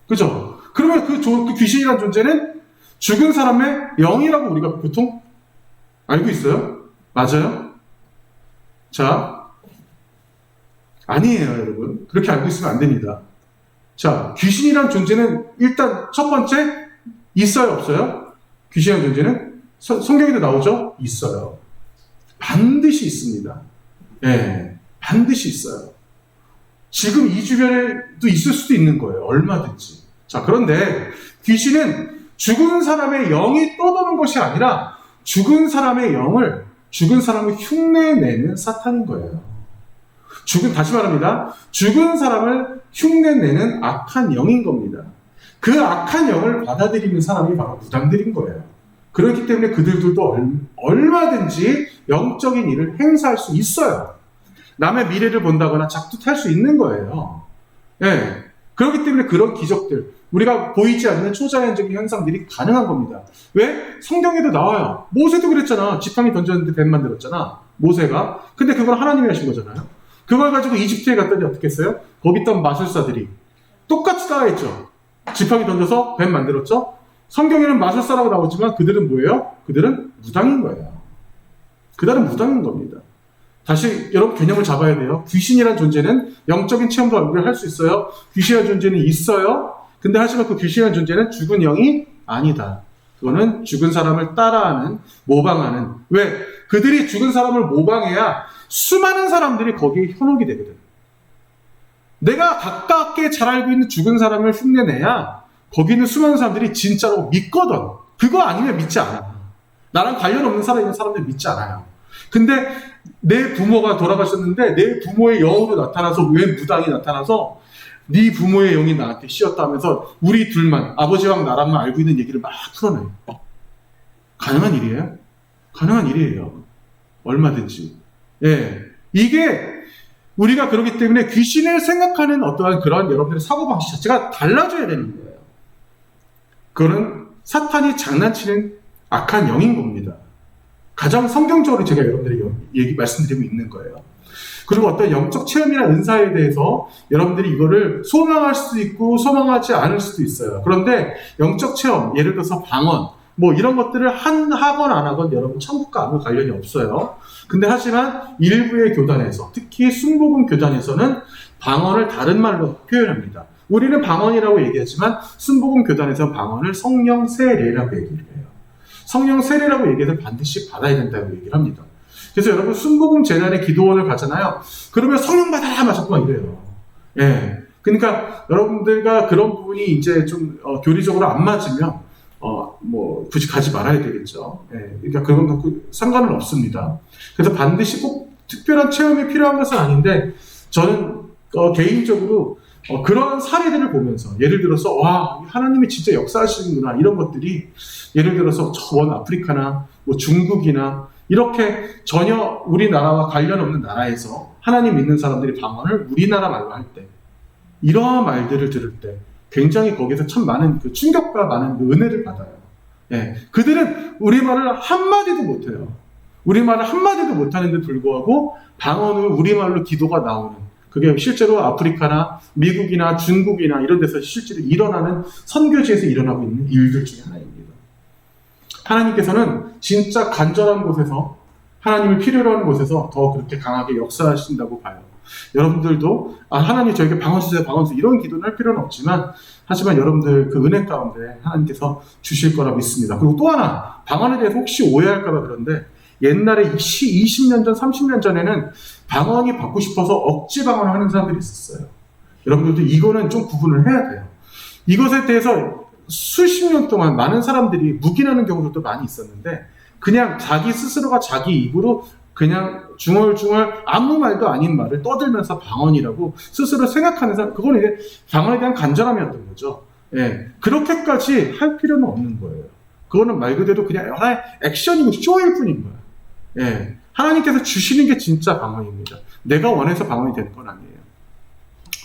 그죠? 그러면 그 귀신이라는 존재는 죽은 사람의 영이라고 우리가 보통 알고 있어요? 맞아요? 자, 아니에요, 여러분. 그렇게 알고 있으면 안 됩니다. 자, 귀신이란 존재는 일단 첫 번째, 있어요, 없어요? 귀신이란 존재는 성경에도 나오죠? 있어요. 반드시 있습니다. 예, 반드시 있어요. 지금 이 주변에도 있을 수도 있는 거예요. 얼마든지. 자, 그런데 귀신은 죽은 사람의 영이 떠도는 것이 아니라 죽은 사람의 영을, 죽은 사람을 흉내내는 사탄인 거예요. 다시 말합니다. 죽은 사람을 흉내내는 악한 영인 겁니다. 그 악한 영을 받아들이는 사람이 바로 무당들인 거예요. 그렇기 때문에 그들도 얼마든지 영적인 일을 행사할 수 있어요. 남의 미래를 본다거나 작두탈 수 있는 거예요. 예. 그렇기 때문에 그런 기적들, 우리가 보이지 않는 초자연적인 현상들이 가능한 겁니다. 왜? 성경에도 나와요. 모세도 그랬잖아. 지팡이 던졌는데 뱀 만들었잖아, 모세가. 근데 그건 하나님이 하신 거잖아요. 그걸 가지고 이집트에 갔더니 어떻게 했어요? 거기 있던 마술사들이 똑같이 따라했죠. 지팡이 던져서 뱀 만들었죠. 성경에는 마술사라고 나오지만 그들은 뭐예요? 그들은 무당인 거예요. 그들은 무당인 겁니다. 다시 여러분 개념을 잡아야 돼요. 귀신이라는 존재는 영적인 체험도 우리가 할 수 있어요. 귀신이라는 존재는 있어요. 근데 하지만 그 귀신이라는 존재는 죽은 영이 아니다. 그거는 죽은 사람을 따라하는, 모방하는. 왜? 그들이 죽은 사람을 모방해야 수많은 사람들이 거기에 현혹이 되거든. 내가 가깝게 잘 알고 있는 죽은 사람을 흉내내야 거기 있는 수많은 사람들이 진짜로 믿거든. 그거 아니면 믿지 않아. 나랑 관련 없는 살아있는 사람들 믿지 않아요. 근데 내 부모가 돌아가셨는데 내 부모의 영으로 나타나서 왜 무당이 나타나서 네 부모의 영이 나한테 씌었다 하면서 우리 둘만 아버지랑 나랑만 알고 있는 얘기를 막 풀어내요. 가능한 일이에요? 가능한 일이에요. 얼마든지. 예, 이게 우리가 그렇기 때문에 귀신을 생각하는 어떠한 그런 여러분들의 사고방식 자체가 달라져야 되는 거예요. 그거는 사탄이 장난치는 악한 영인 겁니다. 가장 성경적으로 제가 여러분들에게 말씀드리고 있는 거예요. 그리고 어떤 영적 체험이나 은사에 대해서 여러분들이 이거를 소망할 수도 있고 소망하지 않을 수도 있어요. 그런데 영적 체험, 예를 들어서 방언, 뭐 이런 것들을 하건 안 하건 여러분 천국과 아무 관련이 없어요. 근데 하지만 일부의 교단에서, 특히 순복음 교단에서는 방언을 다른 말로 표현합니다. 우리는 방언이라고 얘기하지만 순복음 교단에서 방언을 성령 세례라고 얘기를 해요. 성령 세례라고 얘기해서 반드시 받아야 된다고 얘기를 합니다. 그래서 여러분 순복음 재단의 기도원을 가잖아요. 그러면 성령 받아라 막 자꾸만 이래요. 예. 그러니까 여러분들과 그런 부분이 이제 좀 교리적으로 안 맞으면 뭐 굳이 가지 말아야 되겠죠. 예. 그러니까 그건 갖고 상관은 없습니다. 그래서 반드시 꼭 특별한 체험이 필요한 것은 아닌데 저는 개인적으로 그런 사례들을 보면서 예를 들어서 와 하나님이 진짜 역사하시는구나 이런 것들이 예를 들어서 원 아프리카나 뭐 중국이나 이렇게 전혀 우리나라와 관련 없는 나라에서 하나님 믿는 사람들이 방언을 우리나라 말로 할 때 이러한 말들을 들을 때 굉장히 거기서 참 많은 그 충격과 많은 그 은혜를 받아요. 예, 그들은 우리말을 한마디도 못해요. 우리말을 한마디도 못하는데 불구하고 방언을 우리말로 기도가 나오는 그게 실제로 아프리카나 미국이나 중국이나 이런 데서 실제로 일어나는 선교지에서 일어나고 있는 일들 중에 하나입니다. 하나님께서는 진짜 간절한 곳에서 하나님을 필요로 하는 곳에서 더 그렇게 강하게 역사하신다고 봐요. 여러분들도 하나님 저에게 방언 주세요, 방언 주세요 이런 기도는 할 필요는 없지만 하지만 여러분들 그 은혜 가운데 하나님께서 주실 거라 믿습니다. 그리고 또 하나 방언에 대해서 혹시 오해할까 봐 그런데 옛날에 20년 전, 30년 전에는 방언이 받고 싶어서 억지 방언을 하는 사람들이 있었어요. 여러분들도 이거는 좀 구분을 해야 돼요. 이것에 대해서 수십 년 동안 많은 사람들이 묵인하는 경우도 많이 있었는데 그냥 자기 스스로가 자기 입으로 그냥 중얼중얼 아무 말도 아닌 말을 떠들면서 방언이라고 스스로 생각하는 사람, 그건 이제 방언에 대한 간절함이었던 거죠. 예, 그렇게까지 할 필요는 없는 거예요. 그거는 말 그대로 그냥 하나의 액션이고 쇼일 뿐인 거예요. 예, 하나님께서 주시는 게 진짜 방언입니다. 내가 원해서 방언이 되는 건 아니에요.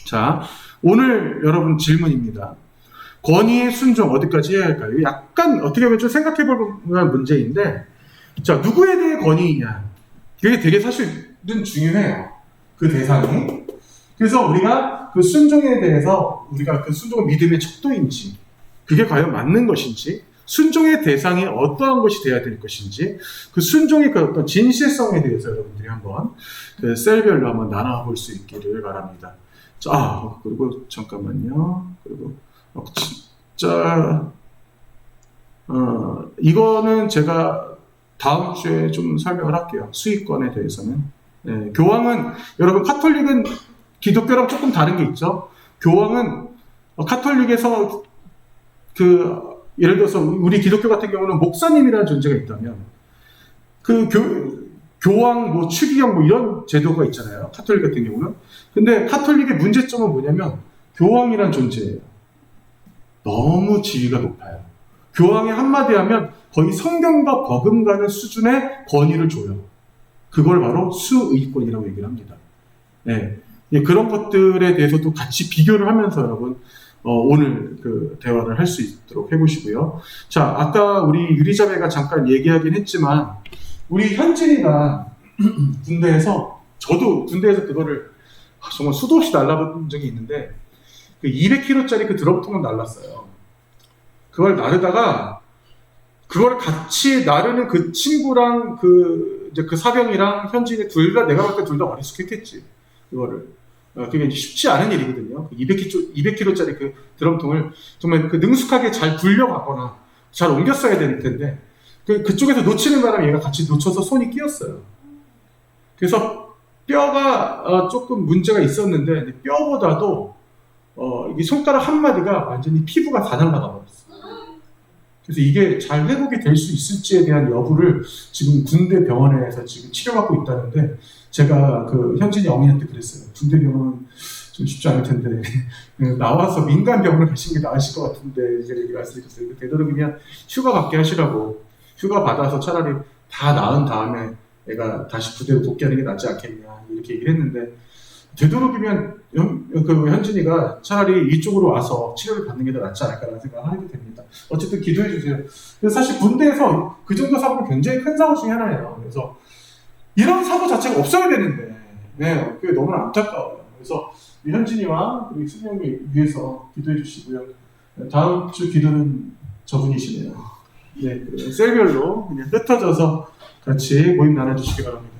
자, 오늘 여러분 질문입니다. 권위의 순종 어디까지 해야 할까요? 약간 어떻게 보면 좀 생각해 볼 만한 문제인데, 자, 누구에 대해 권위이냐? 그게 되게 사실은 중요해요. 그 대상이. 그래서 우리가 그 순종에 대해서 우리가 그 순종은 믿음의 척도인지, 그게 과연 맞는 것인지, 순종의 대상이 어떠한 것이 되어야 될 것인지, 그 순종의 그 어떤 진실성에 대해서 여러분들이 한번 그 셀별로 한번 나눠볼 수 있기를 바랍니다. 자, 그리고 잠깐만요. 그리고 진짜 이거는 제가 다음 주에 좀 설명을 할게요. 수익권에 대해서는. 네, 교황은 여러분 카톨릭은 기독교랑 조금 다른 게 있죠. 교황은 카톨릭에서 그 예를 들어서 우리 기독교 같은 경우는 목사님이라는 존재가 있다면 그 교황 뭐 추기경 뭐 이런 제도가 있잖아요. 카톨릭 같은 경우는. 근데 카톨릭의 문제점은 뭐냐면 교황이란 존재예요. 너무 지위가 높아요. 교황이 한마디 하면 거의 성경과 버금가는 수준의 권위를 줘요. 그걸 바로 수의권이라고 얘기를 합니다. 네. 그런 것들에 대해서도 같이 비교를 하면서 여러분 오늘 그 대화를 할 수 있도록 해보시고요. 자, 아까 우리 유리자매가 잠깐 얘기하긴 했지만 우리 현진이가 군대에서 저도 군대에서 그거를 정말 수도 없이 날라본 적이 있는데 그 200kg짜리 그 드럼통을 날랐어요. 그걸 나르다가 그걸 같이 나르는 그 친구랑 그 사병이랑 현진이 둘 다 내가 볼 때 둘 다 어리숙했겠지. 그거를. 그게 쉽지 않은 일이거든요. 200kg짜리 그 드럼통을 정말 그 능숙하게 잘 굴려가거나 잘 옮겼어야 될 텐데 그쪽에서 놓치는 바람에 얘가 같이 놓쳐서 손이 끼었어요. 그래서 뼈가 조금 문제가 있었는데 뼈보다도 이 손가락 한 마디가 완전히 피부가 다 날아가 버렸어요. 그래서 이게 잘 회복이 될 수 있을지에 대한 여부를 지금 군대 병원에서 지금 치료받고 있다는데, 제가 그 현진이 어머니한테 그랬어요. 군대 병원은 좀 쉽지 않을 텐데 나와서 민간 병원을 가시는 게 나으실 것 같은데, 이제 이렇게 말씀드렸어요. 되도록이면 휴가 받게 하시라고, 휴가 받아서 차라리 다 나은 다음에 애가 다시 부대로 복귀하는 게 낫지 않겠냐 이렇게 얘기를 했는데, 되도록이면 그 현진이가 차라리 이쪽으로 와서 치료를 받는 게 더 낫지 않을까라는 생각을 하게 됩니다. 어쨌든 기도해 주세요. 그래서 사실 군대에서 그 정도 사고는 굉장히 큰 사고 중에 하나예요. 그래서 이런 사고 자체가 없어야 되는데, 네, 그게 너무 안타까워요. 그래서 현진이와 우리 수명을 위해서 기도해 주시고요. 다음 주 기도는 저분이시네요. 네, 셀별로 그냥 흩어져서 같이 모임 나눠주시기 바랍니다.